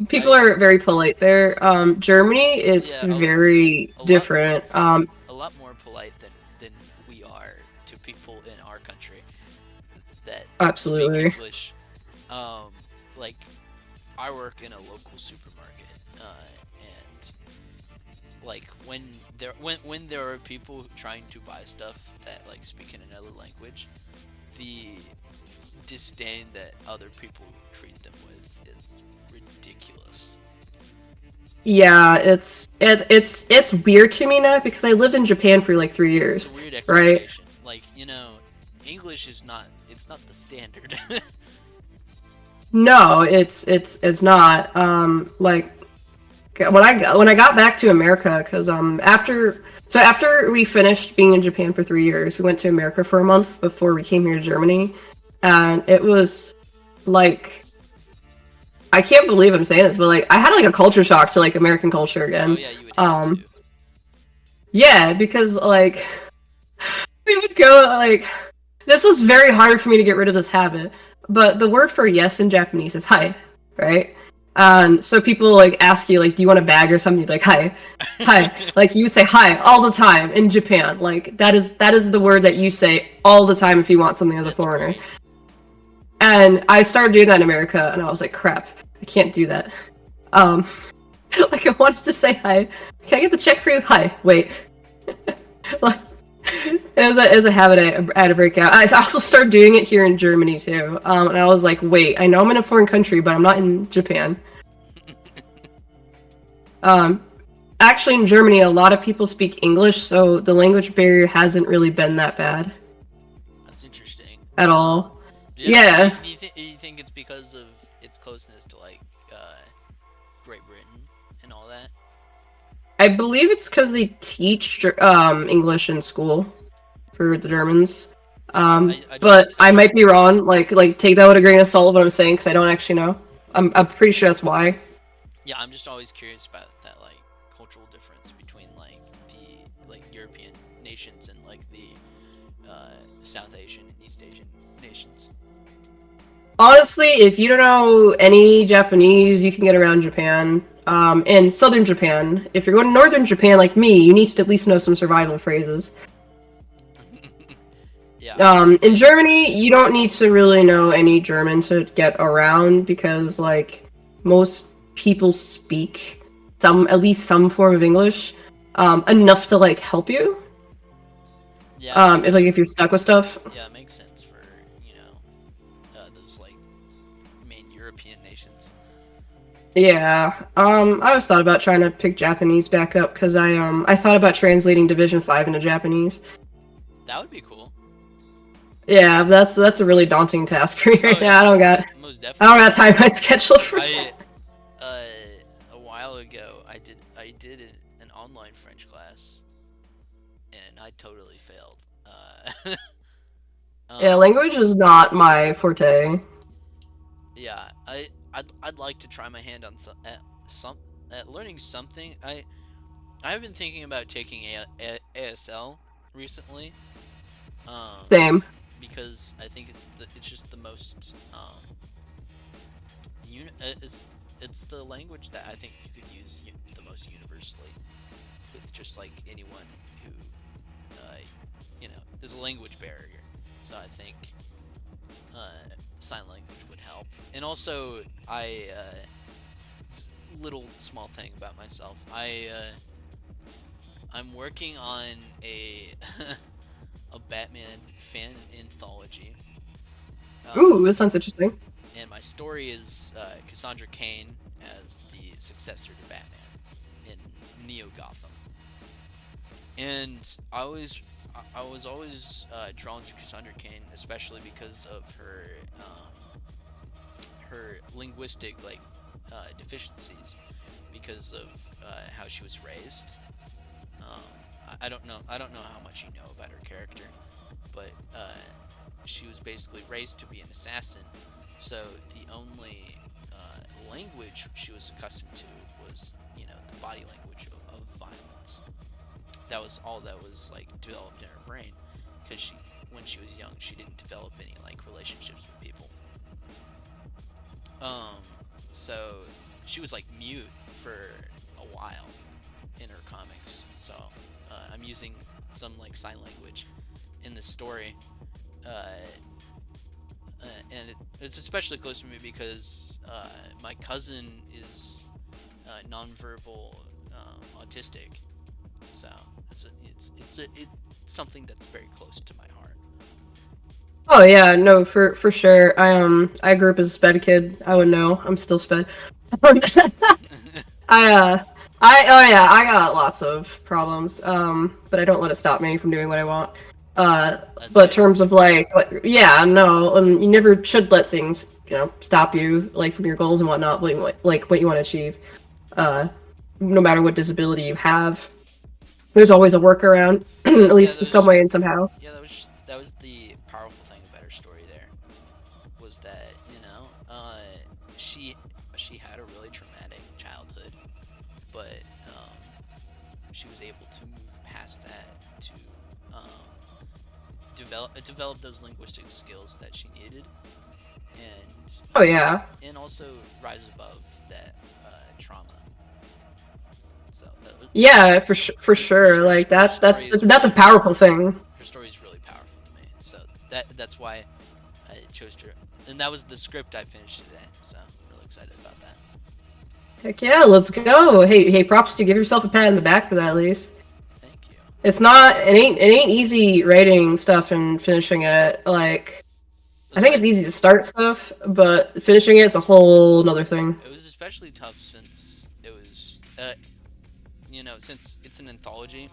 People are very polite there. Germany, it's Yeah, very a lot- different. A lot more polite than we are to people in our country that Absolutely. speak English. Like I work in a local supermarket, and like when there are people trying to buy stuff that like speak in another language, the disdain that other people treat them with is ridiculous. Yeah, it's weird to me now because I lived in Japan for like 3 It's years. a weird Right. expectation. Like, English is not the standard. No, it's not. Like when I got back to America, because after we finished being in Japan for 3 years, we went to America for a month before we came here to Germany, and it was like I can't believe I'm saying this, but like I had like a culture shock to like American culture again. Oh yeah, you would have to. Yeah, because like we would go like this was very hard for me to get rid of this habit. But the word for yes in Japanese is hi, right? So people like ask you like, do you want a bag or something? You'd be like hi, hi. Like you would say hi all the time in Japan. Like that is the word that you say all the time if you want something as a That's foreigner. great. And I started doing that in America, and I was like, crap, I can't do that. Like I wanted to say hi. Can I get the check for you? Hi. Wait. Like, it was a habit I had to break out. I also started doing it here in Germany too. And I was like, wait, I know I'm in a foreign country, but I'm not in Japan. Actually, in Germany, a lot of people speak English, so the language barrier hasn't really been that bad That's interesting. at all. Yeah. Yeah. Do you think it's because of its closeness to like Great Britain and all that? I believe it's because they teach English in school for the Germans. But I might be wrong. Like take that with a grain of salt what I'm saying because I don't actually know. I'm pretty sure that's why. Yeah, I'm just always curious about that like cultural difference between like the like European nations and like the South Asian and East Asian nations. Honestly, if you don't know any Japanese, you can get around Japan. In southern Japan, if you're going to northern Japan like me, you need to at least know some survival phrases. Yeah. In Germany, you don't need to really know any German to get around because like most people speak at least some form of English, enough to like help you. Yeah. If you're stuck with stuff. Yeah, it makes sense for those like main European nations. Yeah. I always thought about trying to pick Japanese back up because I thought about translating Division 5 into Japanese. That would be cool. Yeah, that's a really daunting task for me right now. Most I definitely. don't got time in my schedule for that. A while ago, I did an online French class, and I totally failed. Yeah, language is not my forte. Yeah, I'd like to try my hand on at learning something. I've been thinking about taking ASL recently. Same. Because I think it's just the most it's the language that I think you could use the most universally with just like anyone who there's a language barrier, so I think sign language would help. And also little small thing about myself, I'm working on a a Batman fan anthology. Ooh, that sounds interesting. And my story is Cassandra Cain as the successor to Batman in Neo Gotham. And I was always drawn to Cassandra Cain, especially because of her linguistic deficiencies, because of how she was raised. I don't know how much you know about her character, but she was basically raised to be an assassin, so the only language she was accustomed to was, the body language of violence. That was all that was like developed in her brain, because when she was young, she didn't develop any like relationships with people. So she was like mute for a while in her comics. So I'm using some like sign language in this story, and it's especially close to me because my cousin is nonverbal autistic, so it's something that's very close to my heart. Oh yeah, no, for sure. I grew up as a sped kid. I would know. I'm still sped. I got lots of problems. But I don't let it stop me from doing what I want. But in terms of yeah, no, you never should let things, stop you like from your goals and whatnot, like what you want to achieve. No matter what disability you have, there's always a workaround, at least in some way and somehow. Yeah, that was the powerful thing about her story. There was that she had a really traumatic childhood, but she was able to move past that to develop those linguistic skills that she needed, and Oh yeah. and also rise above that trauma. So Yeah, for sure. Like that's a powerful thing. her story is really powerful to me. So that's why I chose to, and that was the script I finished today. So I'm really excited about that. Heck yeah, let's go. Hey, props to give yourself a pat on the back for that at least. Thank you. It's not, it ain't easy writing stuff and finishing it. Like, I think it's easy to start stuff, but finishing it is a whole nother thing. It was especially tough since it was, since it's an anthology,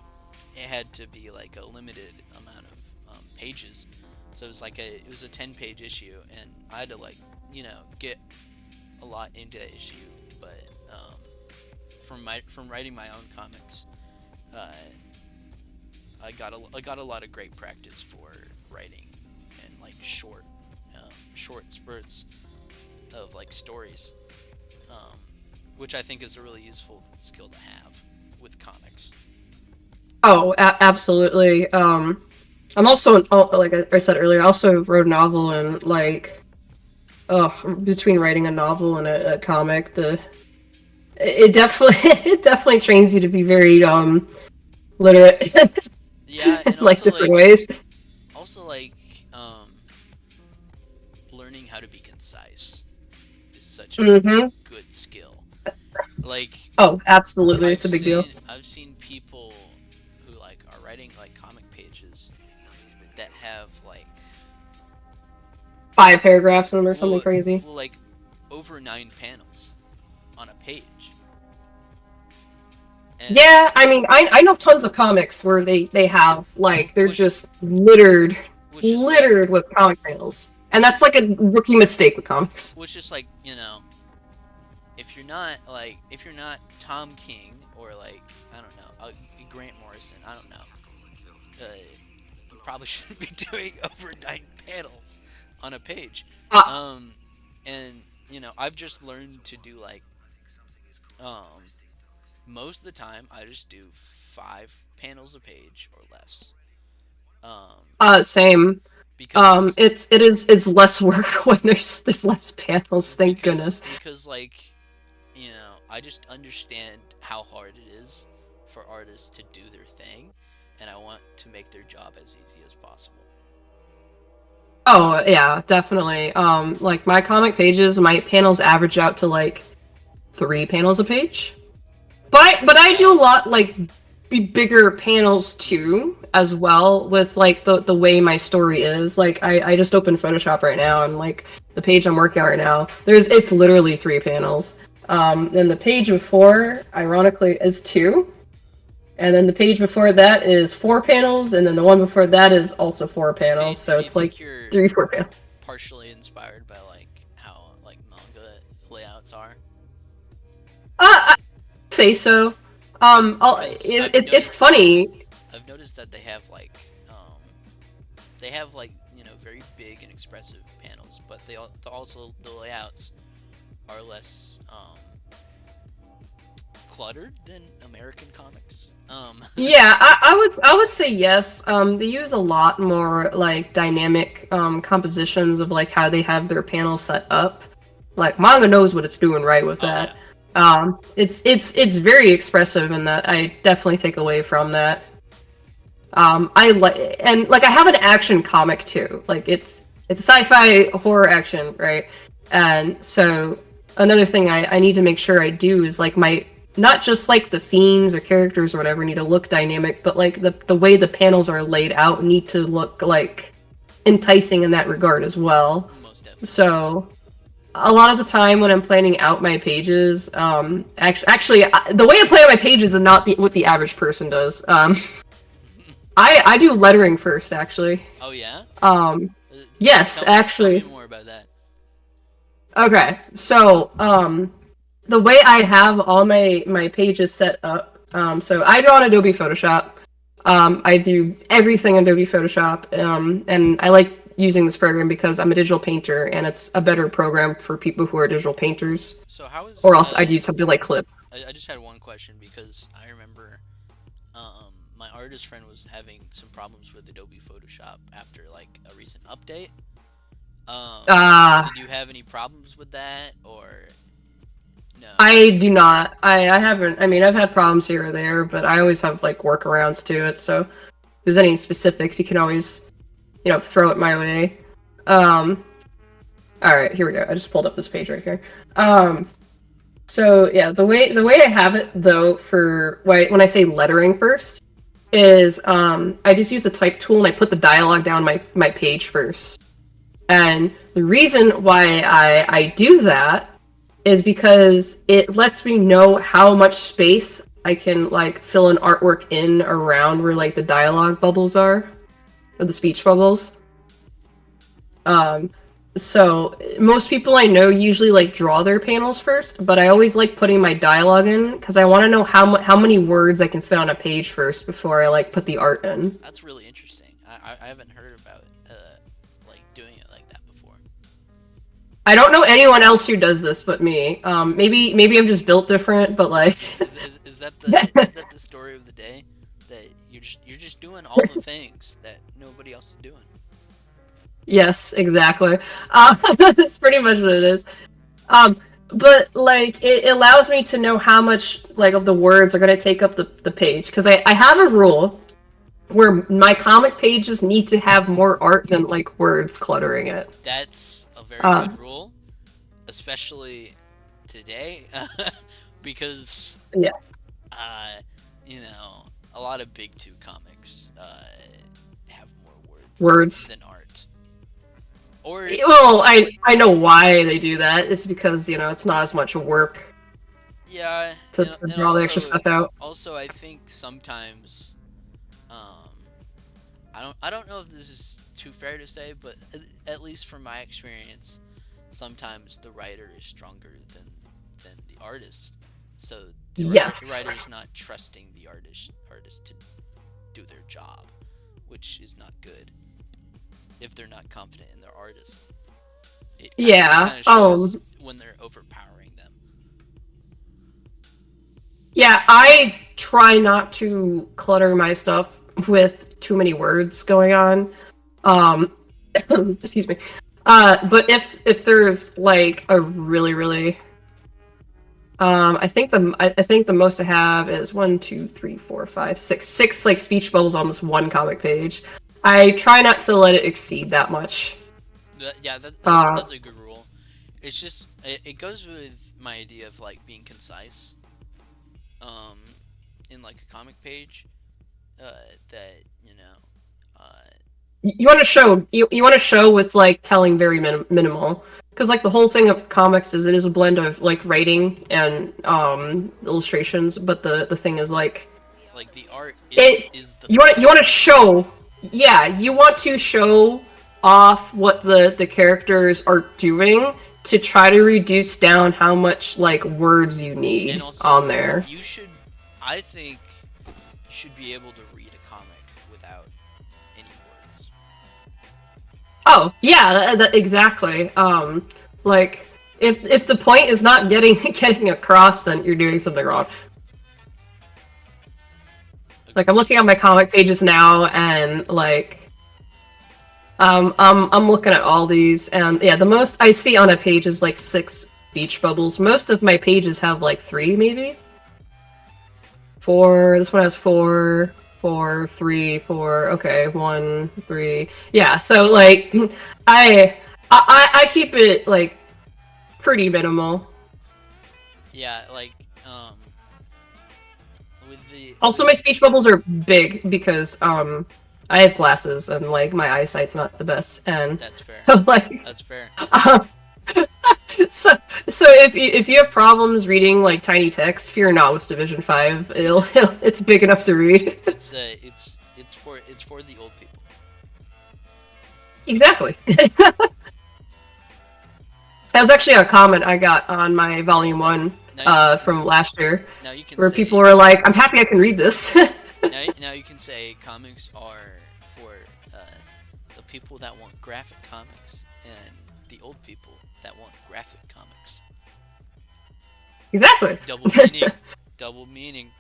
it had to be like a limited amount of pages. So it was like it was a 10-page issue, and I had to get a lot into that issue. But from writing my own comics, I got a lot of great practice for writing and like short spurts of like stories, which I think is a really useful skill to have with comics. Oh, absolutely. I'm also, like I said earlier, I also wrote a novel, and like, between writing a novel and a comic, it definitely trains you to be very literate. Yeah, and like also, different ways. Also, learning how to be concise is such a Mm-hmm. good skill. Like, Oh, absolutely, it's a big deal. I've seen people who are writing comic pages that have 5 paragraphs in them or something crazy. well, over 9 panels on a page. And Yeah, I mean, I know tons of comics where they have they're Which- just littered which is with comic panels, and that's like a rookie mistake with comics. which is if you're not Tom King or I don't know, Grant Morrison, I don't know, you probably shouldn't be doing over 9 panels on a page. And I've just learned to do most of the time I just do 5 panels a page or less. Same. Because It's less work when there's less panels. Thank goodness. Because I just understand how hard it is for artists to do their thing, and I want to make their job as easy as possible. Oh yeah, definitely. Like my comic pages, my panels average out to 3 panels a page. But I do a lot bigger panels too, as well, with the way my story is. I just opened Photoshop right now, and the page I'm working on right now, it's literally 3 panels. Then the page before, ironically, is 2. And then the page before that is 4 panels, and then the one before that is also 4 panels. So it's you're 3-4 panels. partially inspired by how manga layouts are. I say so. It's funny. I've noticed that they have very big and expressive panels, but also the layouts are less cluttered than American comics. Yeah, I would say yes. They use a lot more dynamic compositions of how they have their panels set up. Manga knows what it's doing right with that. Yeah. It's very expressive in that. I definitely take away from that. I have an action comic too. It's a sci-fi horror action, right? And so another thing I need to make sure I do is my not just the scenes or characters or whatever need to look dynamic, but the way the panels are laid out need to look enticing in that regard as well. Most definitely. So a lot of the time when I'm planning out my pages, actually the way I plan out my pages is not what the average person does. I do lettering first, actually. Oh yeah. Yes, actually. Tell me more about that. Okay, so the way I have all my pages set up, so I draw in Adobe Photoshop. I do everything in Adobe Photoshop, and I like using this program because I'm a digital painter, and it's a better program for people who are digital painters. So how is? Or else I'd use something like Clip. I just had one question because I remember my artist friend was having some problems with Adobe Photoshop after a recent update. Did you have any problems with that, or no? I do not. I haven't. I mean, I've had problems here or there, but I always have workarounds to it. So if there's any specifics, you can always, throw it my way. All right, here we go. I just pulled up this page right here. So yeah, the way I have it though for when I say lettering first is I just use the type tool and I put the dialogue down my page first. And the reason why I do that is because it lets me know how much space I can like fill an artwork in around where like the dialogue bubbles are, or the speech bubbles. So most people I know usually like draw their panels first, but I always like putting my dialogue in because I want to know how many words I can fit on a page first before I like put the art in. That's really interesting. I haven't heard about like doing it like that before. I don't know anyone else who does this but me. Maybe I'm just built different, but like Is that the story of the day? That you're just doing all the things that nobody else is doing. Yes, exactly. That's pretty much what it is. But like it allows me to know how much like of the words are gonna take up the page because I have a rule where my comic pages need to have more art than like words cluttering it. That's a very good rule, especially today, because Yeah. you know, a lot of big two comics have more Words. than art. Or Well, I know why they do that. It's because, you know, it's not as much work yeah, to draw the extra stuff out. Also, I think sometimes, I don't know if this is too fair to say, but at least from my experience, sometimes the writer is stronger than the artist. So the Yes. writer's not trusting the artist to do their job, which is not good if they're not confident in their artist. It kinda shows when they're overpowering them. Yeah, I try not to clutter my stuff with too many words going on. Excuse me. But if there's like a really I think the most I have is 1, 2, 3, 4, 5, 6 like speech bubbles on this one comic page. I try not to let it exceed that much. That's a good rule. It's just it goes with my idea of like being concise. In like a comic page, that You want to show you want to show with like telling very minimal because like the whole thing of comics is it is a blend of like writing and illustrations, but the thing is like the art is the you want to show. Yeah, you want to show off what the characters are doing to try to reduce down how much like words you need and also, on there. I think you should be able to read a comic without any words. Oh yeah, exactly. Like if the point is not getting across, then you're doing something wrong. Like I'm looking at my comic pages now, and like, I'm looking at all these, and yeah, the most I see on a page is like 6 speech bubbles. Most of my pages have like 3, maybe 4. This one has 4, 4, 3, 4. Okay, 1, 3. Yeah, so like, I keep it like pretty minimal. Yeah, like with the Also, my speech bubbles are big because I have glasses and like my eyesight's not the best, and that's fair. so like That's fair. so if you have problems reading like tiny text, fear not with Division 5. It's big enough to read. It's for the old people. Exactly. That was actually a comment I got on my Volume 1 from last year, Now you can where say, people were like, "I'm happy I can read this." now you can say comics are for the people that want graphic comics and the old people that want graphic comics. Exactly. Double meaning. Double meaning.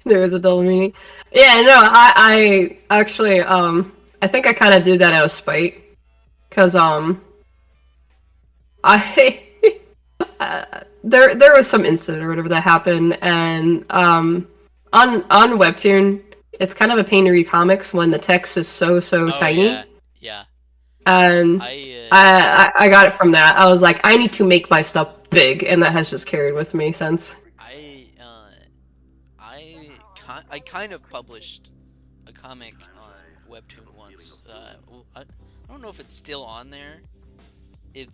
There is a double meaning. Yeah, no, I actually, I think I kind of did that out of spite, because I there was some incident or whatever that happened, and on Webtoon, it's kind of a pain to read comics when the text is so Oh, tiny. yeah. And I got it from that. I was like, I need to make my stuff big, and that has just carried with me since. I kind of published a comic on Webtoon once. I don't know if it's still on there. It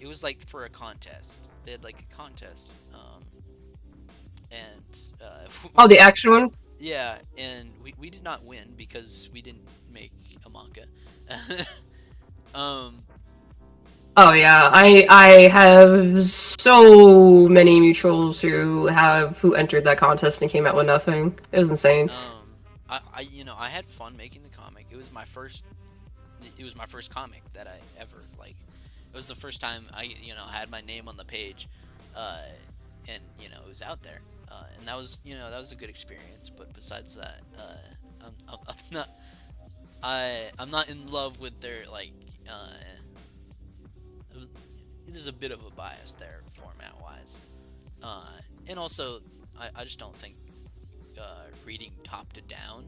was like for a contest. They had like a contest, and Oh, the action one? yeah, and we did not win because we didn't make a manga. um, Oh yeah, I have so many mutuals who entered that contest and came out with nothing. It was insane. I had fun making the comic. It was my first comic that I ever like. It was the first time I had my name on the page, and it was out there, and that was a good experience. But besides that, I'm not in love with their like. There's a bit of a bias there format wise, and also I just don't think reading top to down,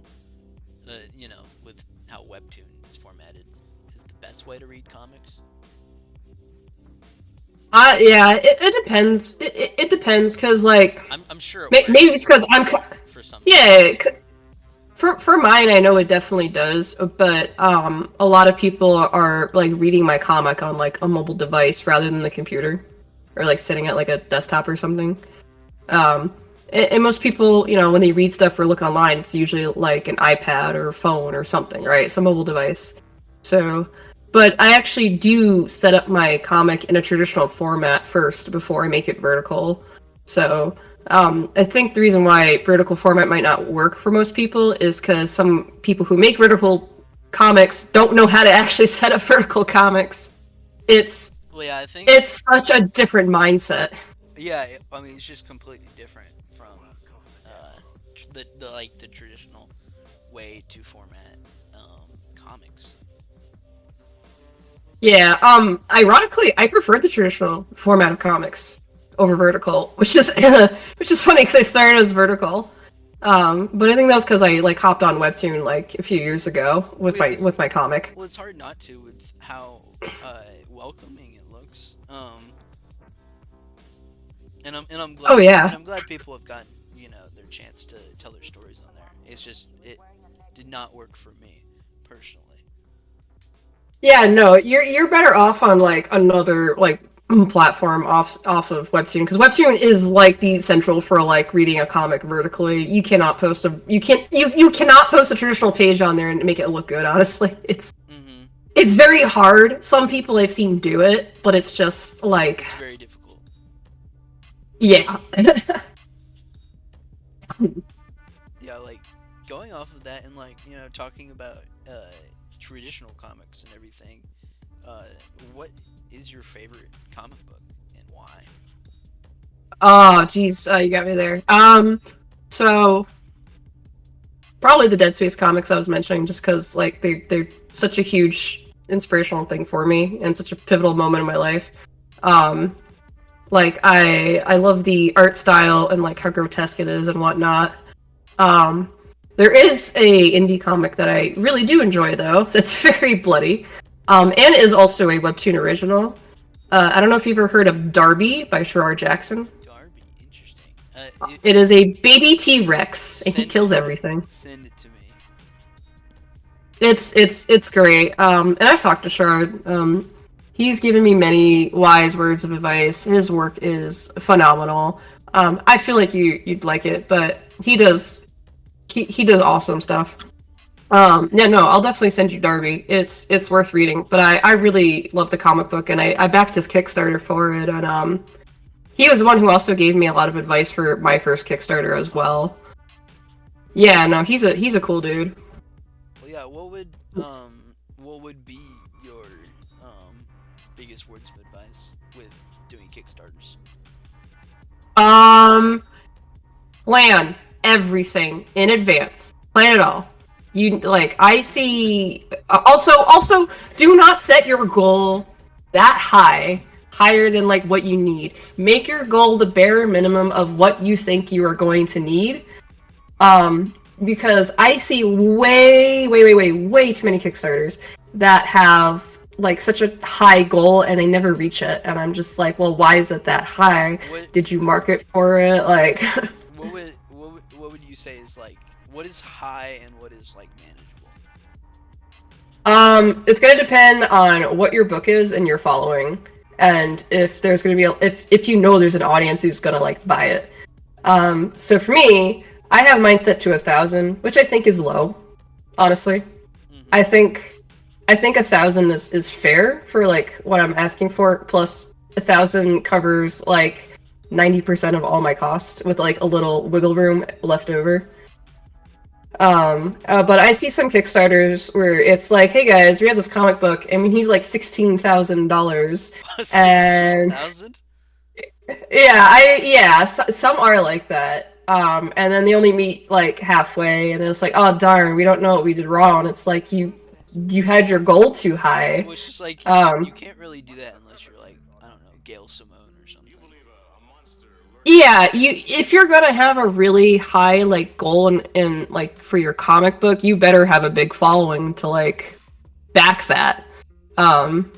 with how Webtoon is formatted, is the best way to read comics. Yeah, it depends. It depends because like I'm sure it maybe it's because I'm for some. yeah. For mine, I know it definitely does, but a lot of people are like reading my comic on like a mobile device rather than the computer, or like sitting at like a desktop or something. And most people, when they read stuff or look online, it's usually like an iPad or phone or something, right? It's a mobile device. So, but I actually do set up my comic in a traditional format first before I make it vertical. So. I think the reason why vertical format might not work for most people is because some people who make vertical comics don't know how to actually set up vertical comics. It's I think it's such a different mindset. Yeah, I mean it's just completely different from the traditional way to format comics. Yeah, ironically, I prefer the traditional format of comics over vertical, which is funny because I started as vertical. But I think that was because I like hopped on Webtoon like a few years ago with my comic. Well, it's hard not to with how welcoming it looks. And I'm glad. Oh yeah. And I'm glad people have gotten their chance to tell their stories on there. It's just it did not work for me personally. Yeah, no, you're better off on like another like platform off of Webtoon, because Webtoon is like the central for like reading a comic vertically. You cannot post you cannot post a traditional page on there and make it look good. Honestly, it's very hard. Some people I've seen do it, but it's just like it's very difficult. Yeah. Yeah, like going off of that and like talking about traditional comics and everything. What is your favorite comic book and why? Oh, geez, you got me there. So probably the Dead Space comics I was mentioning, just because like they're such a huge inspirational thing for me and such a pivotal moment in my life. Like I love the art style and like how grotesque it is and whatnot. There is a indie comic that I really do enjoy though, that's very bloody. And is also a Webtoon original. I don't know if you've ever heard of Darby by Sherrar Jackson. Darby, interesting. It is a baby T-Rex, and he kills everything. Send it to me. It's great. And I've talked to Sherrar. He's given me many wise words of advice. His work is phenomenal. I feel like you'd like it, but he does awesome stuff. Yeah, no, I'll definitely send you Darby. It's worth reading, but I really love the comic book, and I backed his Kickstarter for it, and he was the one who also gave me a lot of advice for my first Kickstarter as well. Yeah, no, he's a cool dude. Well, yeah, what would be your biggest words of advice with doing Kickstarters? Plan everything in advance. Plan it all. I see. Also, do not set your goal that higher than like what you need. Make your goal the bare minimum of what you think you are going to need. Because I see way too many Kickstarters that have like such a high goal and they never reach it, and I'm just like, well, why is it that high? What Did you market for it? Like, what would you say is like, what is high and what is like manageable? it's gonna depend on what your book is and your following, and if there's gonna be if you know there's an audience who's gonna like buy it. So for me, I have mine set to 1,000, which I think is low, honestly. I think 1,000 is fair for like what I'm asking for. Plus, 1,000 covers like 90% of all my costs with like a little wiggle room left over. But I see some Kickstarters where it's like, hey guys, we have this comic book and we need like $16,000, and 16,000? some are like that. And then they only meet like halfway, and it's like, oh darn, we don't know what we did wrong. It's like you had your goal too high. Well, it's just like you can't really do that unless you're like, I don't know, Gail Simone or something. Yeah, if you're gonna have a really high like goal in like for your comic book, you better have a big following to like back that. And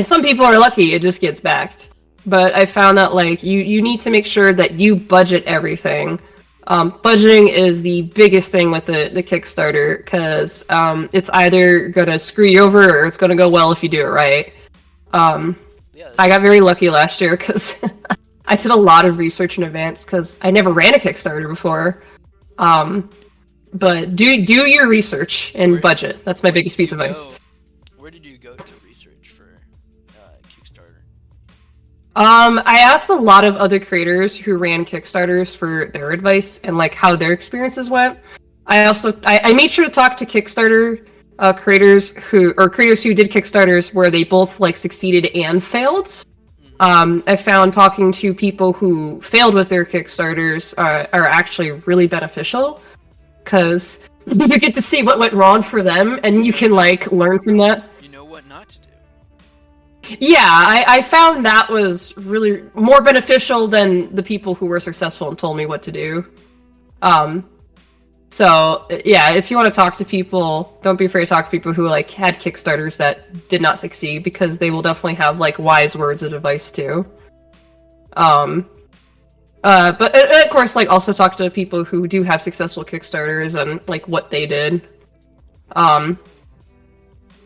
some people are lucky; it just gets backed. But I found that like you need to make sure that you budget everything. Budgeting is the biggest thing with the Kickstarter, because it's either gonna screw you over or it's gonna go well if you do it right. I got very lucky last year because I did a lot of research in advance because I never ran a Kickstarter before. But do your research and budget. That's my biggest piece of advice. Where did you go to research for Kickstarter? I asked a lot of other creators who ran Kickstarters for their advice and like how their experiences went. I made sure to talk to Kickstarter creators who did Kickstarters where they both like succeeded and failed. I found talking to people who failed with their Kickstarters are actually really beneficial, because you get to see what went wrong for them and you can like learn from that. You know what not to do. Yeah, I found that was really more beneficial than the people who were successful and told me what to do. So yeah, if you want to talk to people, don't be afraid to talk to people who like had Kickstarters that did not succeed, because they will definitely have like wise words of advice too. But of course, like also talk to people who do have successful Kickstarters and like what they did.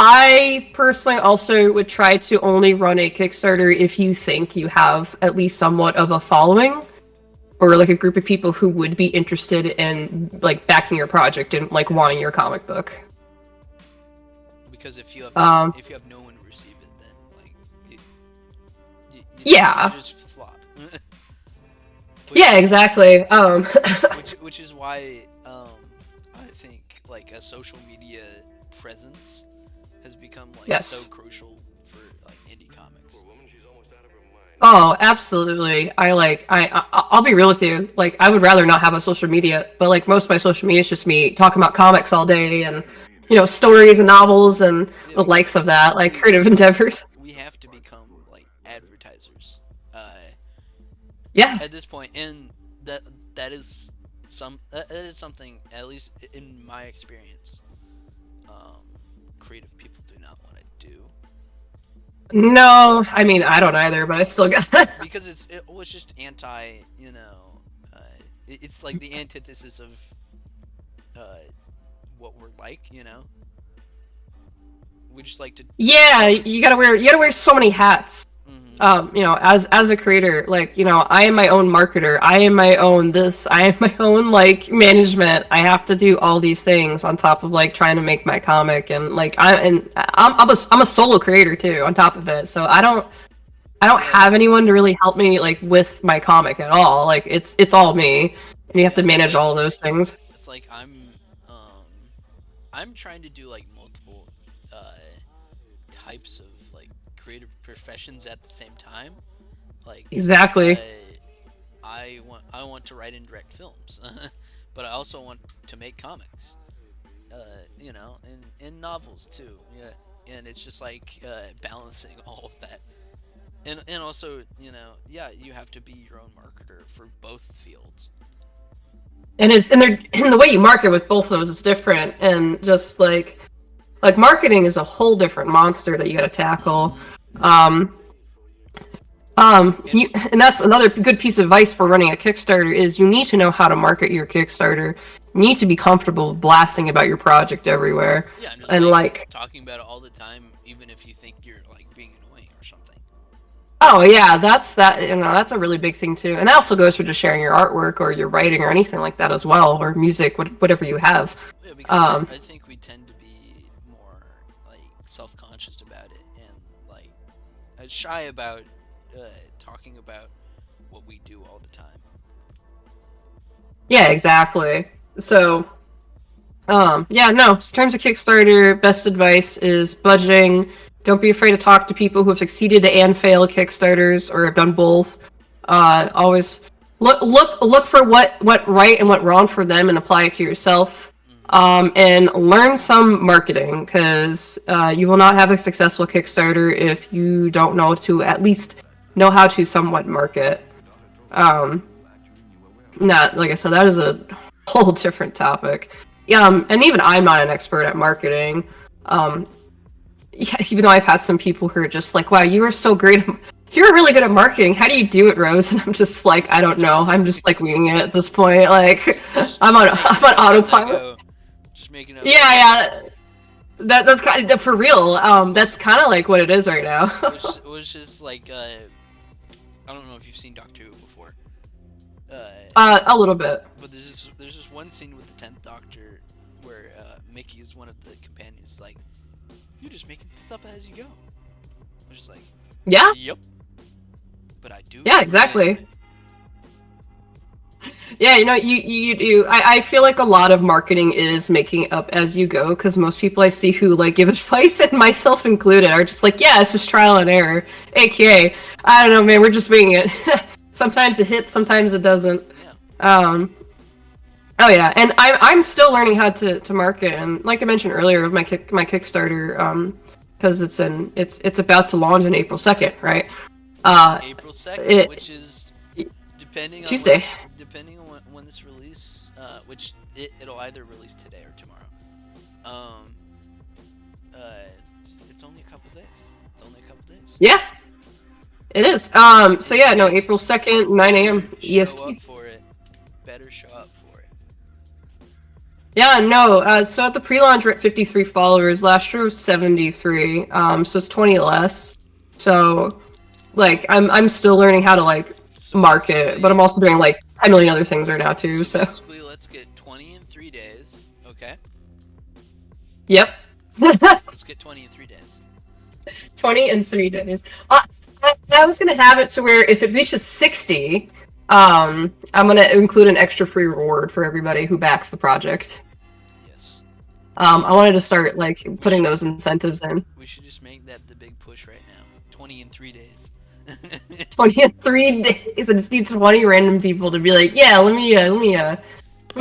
I personally also would try to only run a Kickstarter if you think you have at least somewhat of a following, or like a group of people who would be interested in like backing your project and like wanting your comic book. Because if you have no one to receive it, then like you just flop. Yeah, exactly. Which is why I think like a social media presence has become like so crucial for like indie comics. Oh, absolutely. I'll be real with you. Like, I would rather not have a social media, but like most of my social media is just me talking about comics all day and, you know, stories and novels and the likes of that, like creative endeavors. We have to become like advertisers. Yeah. At this point, and that is something, at least in my experience, creative people do not want to do. No, I mean, I don't either, but I still got it. Because it was just anti, you know, it's like the antithesis of what we're like, you know. We just like to. Yeah, you gotta wear so many hats. You know, as a creator, like, you know, I am my own marketer, I am my own this, I am my own like management. I have to do all these things on top of like trying to make my comic, and like I'm a solo creator too on top of it. So I don't have anyone to really help me like with my comic at all. Like it's all me, and you have to manage all of those things. It's like I'm trying to do like multiple types of like creative professions at the same time. Like exactly. I want to write and direct films, but I also want to make comics. You know, and novels too. Yeah, and it's just like balancing all of that. And also, you know, yeah, you have to be your own marketer for both fields. And the way you market with both of those is different, and just like Like marketing is a whole different monster that you got to tackle. And that's another good piece of advice for running a Kickstarter is you need to know how to market your Kickstarter. You need to be comfortable blasting about your project everywhere. Yeah, and just And like, talking about it all the time, even if you think you're like being annoying or something. oh yeah, that's a really big thing too. And that also goes for just sharing your artwork or your writing or anything like that as well, or music, whatever you have. Yeah, because I think we tend to be more like self-conscious about it and like shy about talking about what we do all the time. Yeah, exactly. So, yeah, no, in terms of Kickstarter, best advice is budgeting. Don't be afraid to talk to people who have succeeded and failed Kickstarters or have done both. Always look for what went right and what wrong for them and apply it to yourself. And learn some marketing because you will not have a successful Kickstarter if you don't know to at least know how to somewhat market. Not like I said, that is a whole different topic. And even I'm not an expert at marketing. Yeah, even though I've had some people who are just like, "Wow, you are so great. You're really good at marketing. How do you do it, Rose?" And I'm just like, I don't know. I'm just like winging it at this point. Like, I'm on autopilot. Just making up. Yeah. That's kind of for real. That's kind of like what it is right now. which is like, I don't know if you've seen Doctor Who before. A little bit. But there's this one scene with the 10th Doctor where Mickey is one of the companions. Like, you're just making this up as you go. I'm just like, Yeah. yep. But I do. Yeah, exactly. Yeah, you do. I feel like a lot of marketing is making it up as you go, because most people I see who like give advice, and myself included, are just like, yeah, it's just trial and error. AKA, I don't know, man, we're just winging it. Sometimes it hits, sometimes it doesn't. Yeah. Oh yeah, and I'm still learning how to market, and like I mentioned earlier, with my Kickstarter, because it's about to launch on April 2nd, right? April 2nd, which is depending Tuesday. Depending on when this release, which it'll either release today or tomorrow. It's only a couple days. Yeah, it is. So yeah, no, April 2nd, 9 a.m. EST. Show up for it. Better show up for it. Yeah, no. So at the pre-launch, we're at 53 followers. Last year was 73. So it's 20 less. So, like, I'm still learning how to like market, but I'm also doing like 10 million other things right now too. So basically, let's get 20 in 3 days. Okay. Yep. Let's get 20 in 3 days. 20 in 3 days. I was gonna have it to where if it reaches 60, I'm gonna include an extra free reward for everybody who backs the project. Yes. I wanted to start like putting those incentives in. We should just make that the big push right now. 20 in 3 days. 20 in 3 days. I just need 20 random people to be like, yeah, let me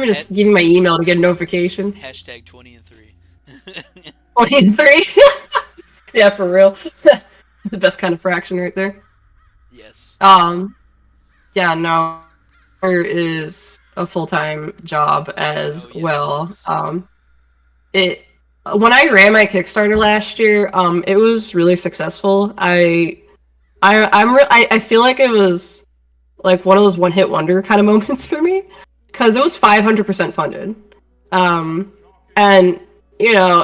just give you my email to get a notification. Hashtag 20 in 3. 20 in 3. Yeah, for real. The best kind of fraction right there. Yes. Yeah, no, there is a full-time job as well. When I ran my Kickstarter last year, it was really successful. I feel like it was like one of those one-hit wonder kind of moments for me, because it was 500% funded. And you know,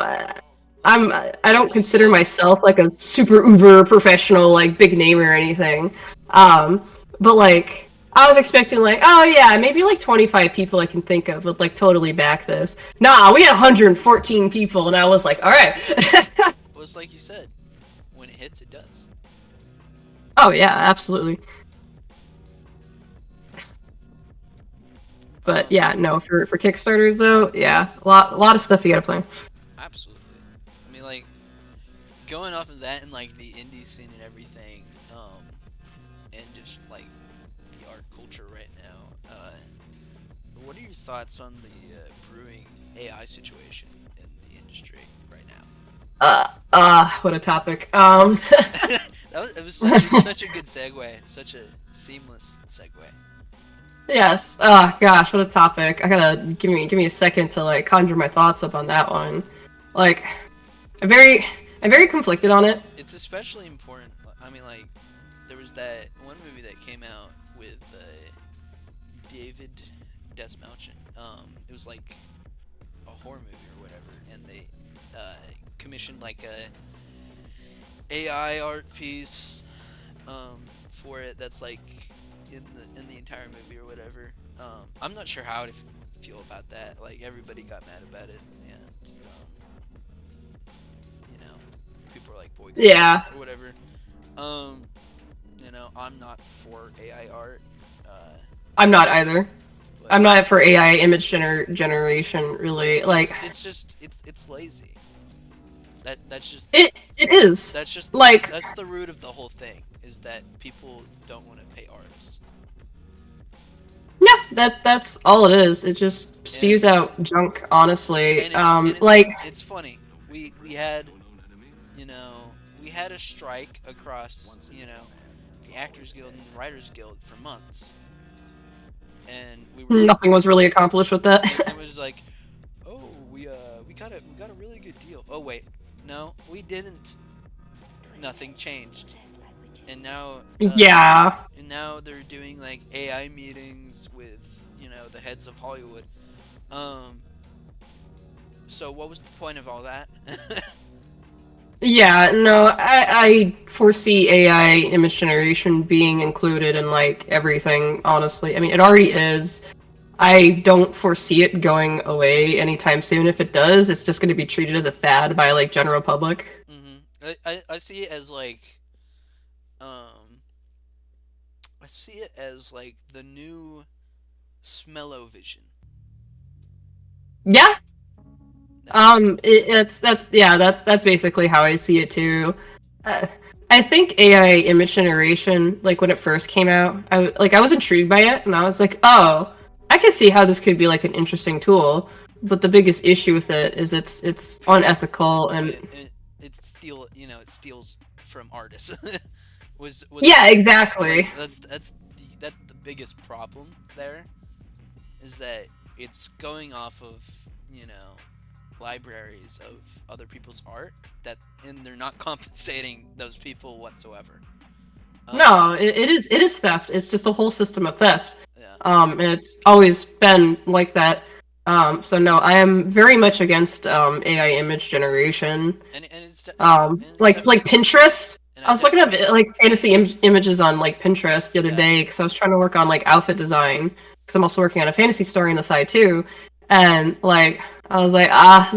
I don't consider myself like a super uber professional, like big name or anything. But like I was expecting like, oh yeah, maybe like 25 people I can think of would like totally back this. Nah, we had 114 people, and I was like, all right. Well, it's like you said, when it hits, it does. Oh yeah, absolutely. But yeah, no, for Kickstarters though, yeah, a lot of stuff you gotta plan. Absolutely. I mean, like, going off of that and like the indie scene and everything, and just like the art culture right now, what are your thoughts on the brewing AI situation in the industry right now? What a topic. It was such a good segue, such a seamless segue. Yes. Oh gosh, what a topic. I gotta give me a second to like conjure my thoughts up on that one. Like, I'm very conflicted on it. It's especially important. I mean, like, there was that one movie that came out with David Desmalchin. It was like a horror movie or whatever, and they commissioned like a AI art piece for it that's like in the entire movie or whatever. I'm not sure how to feel about that. Like everybody got mad about it, and you know, people are like boycotting Yeah, it or whatever. Um, you know, I'm not for AI art, uh, I'm not either. but I'm not for AI image generation really. Like it's just it's lazy. That's just it is. that's just Like that's the root of the whole thing is that people don't want to pay artists. yeah, that's all it is. It just And spews out junk, honestly. and Like it's funny. We had you know we had a strike across the Actors Guild and the Writers Guild for months, and nothing was really accomplished with that. it was like, oh, we got a really good deal. Oh wait, no, we didn't. Nothing changed, and now Yeah. and now they're doing like AI meetings with the heads of Hollywood. Um, so what was the point of all that? Yeah, no, I foresee AI image generation being included in like everything, honestly. I mean, it already is. I don't foresee it going away anytime soon. If it does, it's just going to be treated as a fad by like general public. I see it as like um I see it as like the new Smell-O-Vision. Yeah. That, It's that. Yeah, that's basically how I see it too. Uh, I think AI image generation, like when it first came out, I was intrigued by it, and I was like, oh, I can see how this could be like an interesting tool. But the biggest issue with it is it's unethical oh, and it steals from artists. Was yeah, like exactly. that's the biggest problem there is that it's going off of libraries of other people's art and they're not compensating those people whatsoever. Um, No, it is theft. It's just a whole system of theft. yeah, And it's always been like that. So no, I am very much against AI image generation. and it's and it's Like Pinterest. and I was looking at like fantasy images on like Pinterest the other yeah, day because I was trying to work on like outfit design because I'm also working on a fantasy story on the side too. And like I was like, this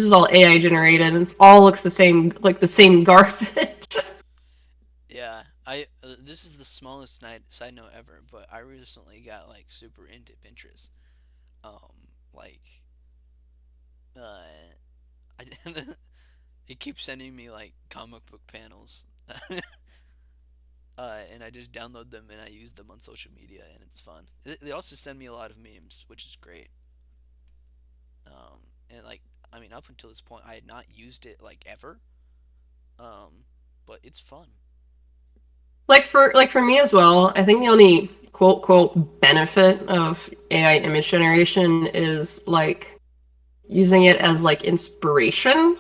is all AI generated, and it all looks the same, like the same garbage. yeah. I this is the smallest side note ever, but I recently got like super into Pinterest. Like uh, I it keeps sending me like comic book panels. And I just download them and I use them on social media, and it's fun. They also send me a lot of memes, which is great. And like, I mean, up until this point, I had not used it like ever. But it's fun. For me as well, I think the only quote benefit of AI image generation is like using it as like inspiration.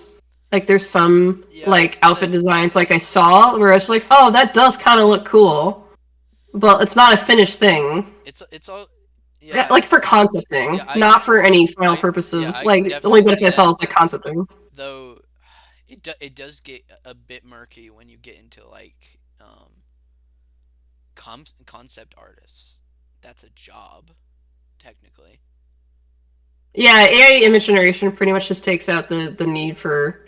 Like there's some Yeah, like outfit designs like I saw where it's like, oh, that does kind of look cool, but it's not a finished thing. it's all Yeah, yeah like for yeah concepting, I not for any final yeah purposes. I can Like the only definitely benefit see I saw that. is like concepting. Though it does get a bit murky when you get into like concept artists. That's a job technically. Yeah, AI image generation pretty much just takes out the need for.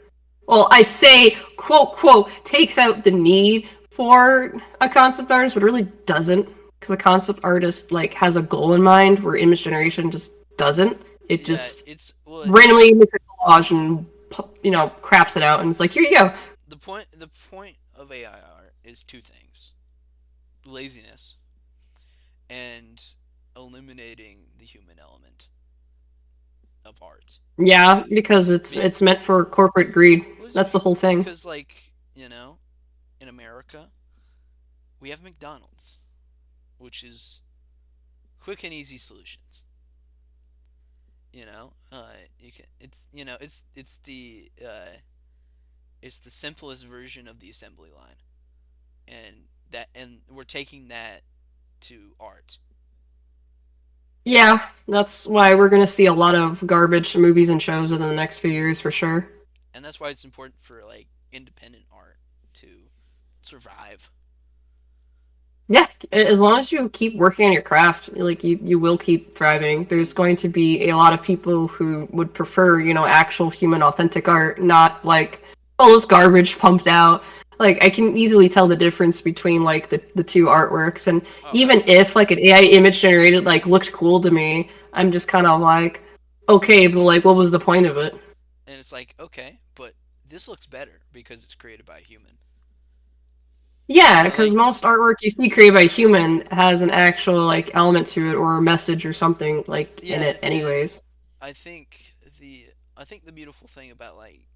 Well, I say quote takes out the need for a concept artist, but it really doesn't, because a concept artist like has a goal in mind, where image generation just doesn't. It Yeah, just it's well randomly makes a collage and craps it out, and it's like, here you go. the point of AI art is two things: laziness and eliminating the human element of art. Yeah, because Be- it's meant for corporate greed. was That's the whole thing. because like in America we have McDonald's, which is quick and easy solutions. You know, you can it's it's the It's the simplest version of the assembly line, and we're taking that to art. Yeah, that's why we're gonna see a lot of garbage movies and shows within the next few years for sure. And that's why it's important for like independent art to survive. Yeah, as long as you keep working on your craft, like you will keep thriving. There's going to be a lot of people who would prefer, actual human authentic art, not like all this garbage pumped out. Like I can easily tell the difference between like the two artworks, and Oh, even absolutely. if like an AI image generated like looked cool to me, I'm just kind of like, okay, but like what was the point of it? And it's like, okay, but this looks better because it's created by a human. Yeah, because Like, most artwork you see created by a human has an actual like element to it or a message or something like in yeah, it and anyways. I think the I think the beautiful thing about like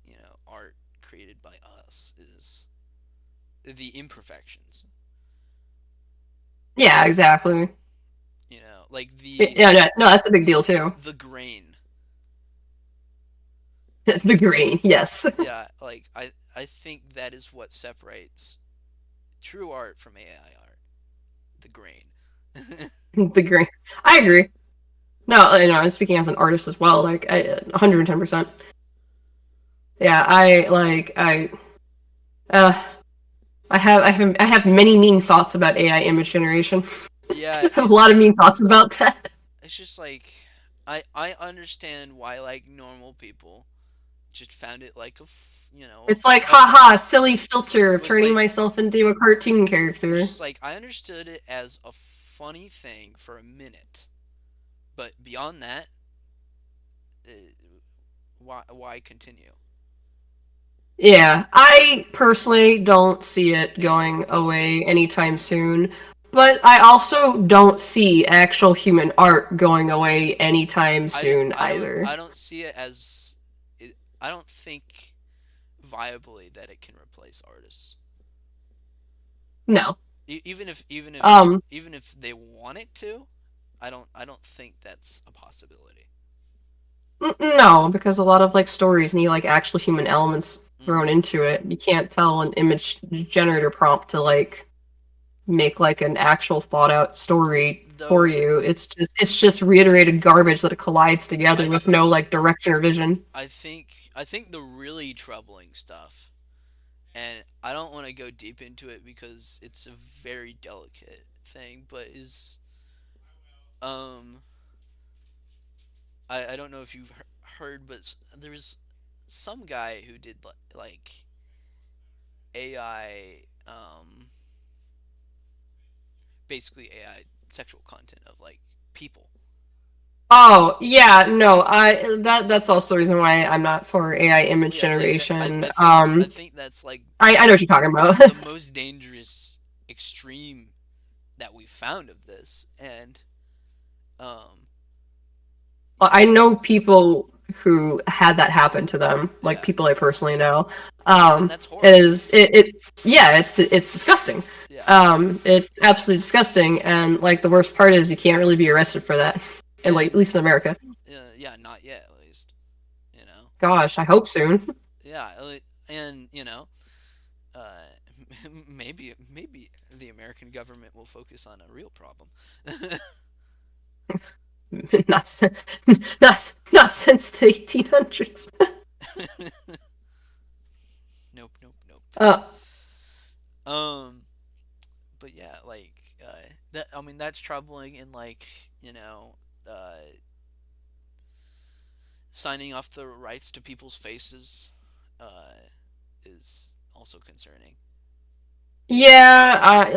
art created by us is the imperfections. Yeah, exactly. Like Yeah, no, no, that's a big deal too. the grain. The grain, yes. Yeah, like I think that is what separates true art from AI art. The grain. The grain. I agree. No, I'm speaking as an artist as well. Like, 110%. Yeah, uh, I have many mean thoughts about AI image generation. Yeah, I have a lot of mean thoughts about that. it's just like I understand why like normal people just found it like It's like, haha, silly filter of was turning like myself into a cartoon it's character. just like I understood it as a funny thing for a minute, but beyond that, uh, why continue? Yeah, I personally don't see it going away anytime soon, but I also don't see actual human art going away anytime soon either. I don't see it as I don't think viably that it can replace artists. No. Even if Um, even if they want it to, I don't think that's a possibility. no, because a lot of like stories need like actual human elements thrown Hmm. into it. You can't tell an image generator prompt to like make like an actual thought out story for Though you. It's just reiterated garbage that collides together I with no like direction or vision. I think the really troubling stuff, and I don't want to go deep into it because it's a very delicate thing, but is um I don't know if you've heard, but there's some guy who did like AI, basically AI sexual content of like people. Oh, yeah, no, that's also the reason why I'm not for AI image Yeah, like that, generation. I think that's like I know what you're talking about. the most dangerous extreme that we found of this, and um, I know people who had that happen to them, like yeah, people I personally know. and that's It horrible. is it yeah, it's disgusting. Yeah, It's absolutely disgusting, and like the worst part is you can't really be arrested for that, and like at and least in America. yeah, not yet at least. You know, Gosh, I hope soon. yeah, and uh, maybe the American government will focus on a real problem. not si- not since the 1800s. Nope, nope, nope. Uh, Um, but yeah, like that. I mean, that's troubling, and like uh, signing off the rights to people's faces, is also concerning. Yeah, I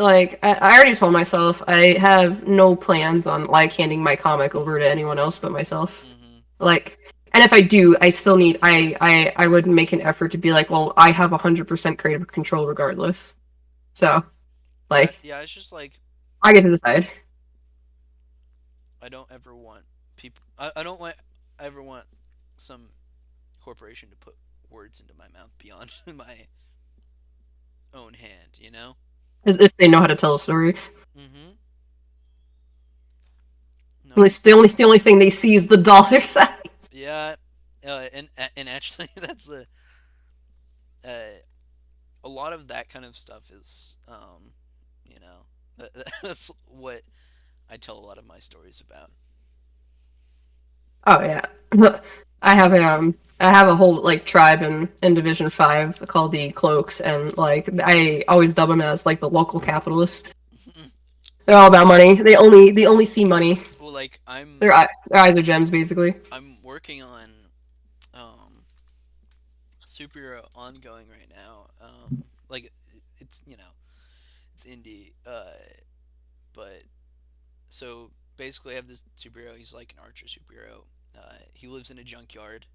already told myself I have no plans on like handing my comic over to anyone else but myself. Hmm. Like, and if I do, I still need I would make an effort to be like, well, I have 100% creative control regardless. So, Yeah, like, yeah. It's just like I get to decide. I don't ever want people. I don't want ever want some corporation to put words into my mouth beyond my own hand. You know. As if they know how to tell a story. Mm-hmm. At Nope. least the only thing they see is the dollar sign. Yeah. And actually, that's a a lot of that kind of stuff is, you know, that's what I tell a lot of my stories about. Oh yeah. I have a whole like tribe in Division 5 called the Cloaks, and like I always dub them as like the local capitalists. They're all about money. They only see money. Well, like Their eyes are gems basically. I'm working on um superhero ongoing right now. Like it's it's indie, but so basically I have this superhero. He's like an archer superhero. He lives in a junkyard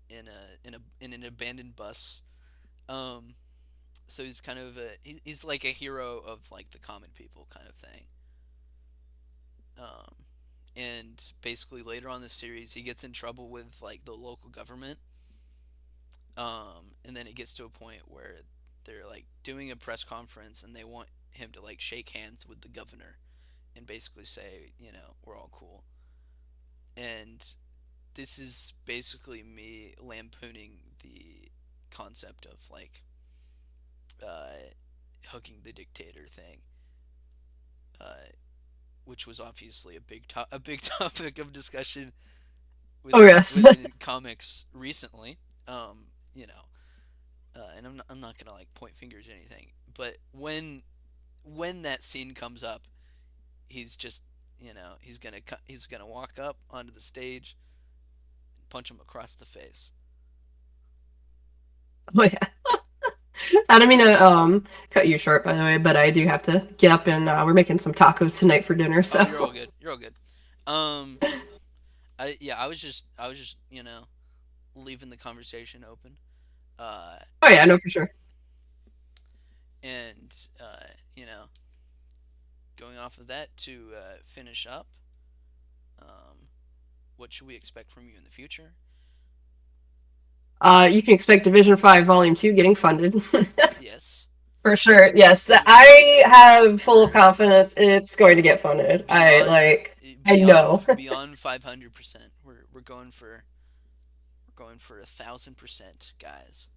in an abandoned bus. Um, so he's kind of he's like a hero of like the common people kind of thing. Um, and basically later on in the series, he gets in trouble with like the local government. And then it gets to a point where they're like doing a press conference and they want him to like shake hands with the governor and basically say, we're all cool. And this is basically me lampooning the concept of like uh, hooking the dictator thing, uh, which was obviously a big topic of discussion Oh yes. within comics recently. Um, you know, and I'm not gonna like point fingers or anything, but when that scene comes up, he's just he's gonna walk up onto the stage and punch him across the face. Oh yeah. I don't mean to cut you short by the way, but I do have to get up and we're making some tacos tonight for dinner, Oh, you're all so good. You're all good. Um, I was just leaving the conversation open. Uh, oh yeah, no for sure. and going off of that to finish up, um, what should we expect from you in the future? You can expect Division 5 Volume 2 getting funded. Yes, For sure, yes. be- I have full confidence it's going to get funded. beyond I know. 500%. We're going for 1,000%, guys.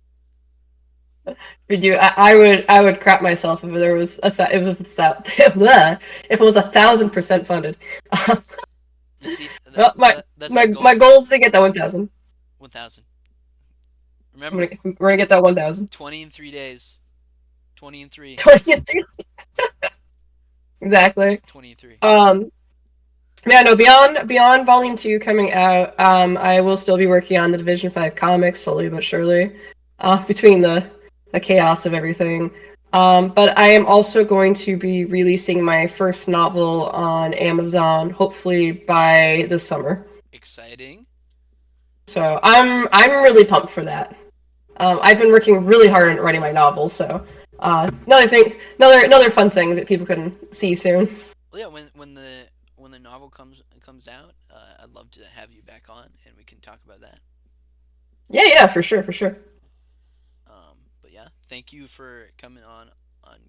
We do. I would crap myself if there was if it's that if it was 1,000% funded. You see, Well, that's the my goal. goal is to get that 1,000. 1,000. Remember, We're gonna get that 1,000. 20 in 3 days. 20 in 3. 20. Exactly. 23. Yeah, no, beyond Volume 2 coming out, I will still be working on the Division 5 comics slowly but surely. Between the chaos of everything. But I am also going to be releasing my first novel on Amazon, hopefully by this summer. Exciting. So I'm really pumped for that. I've been working really hard on writing my novel, so another fun thing that people can see soon. Well, yeah, when the novel comes out, I'd love to have you back on and we can talk about that. Yeah, for sure, for sure. But yeah, thank you for coming on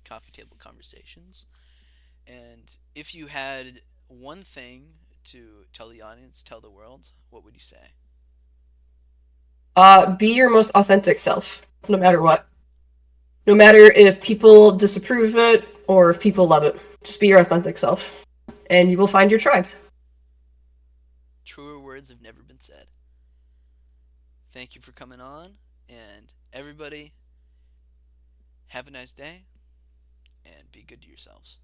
Coffee Table Conversations. And if you had one thing to tell the audience, tell the world, what would you say? Be your most authentic self, no matter what. No matter if people disapprove of it or if people love it. Just be your authentic self, and you will find your tribe. Truer words have never been said. Thank you for coming on, and everybody, have a nice day, and be good to yourselves.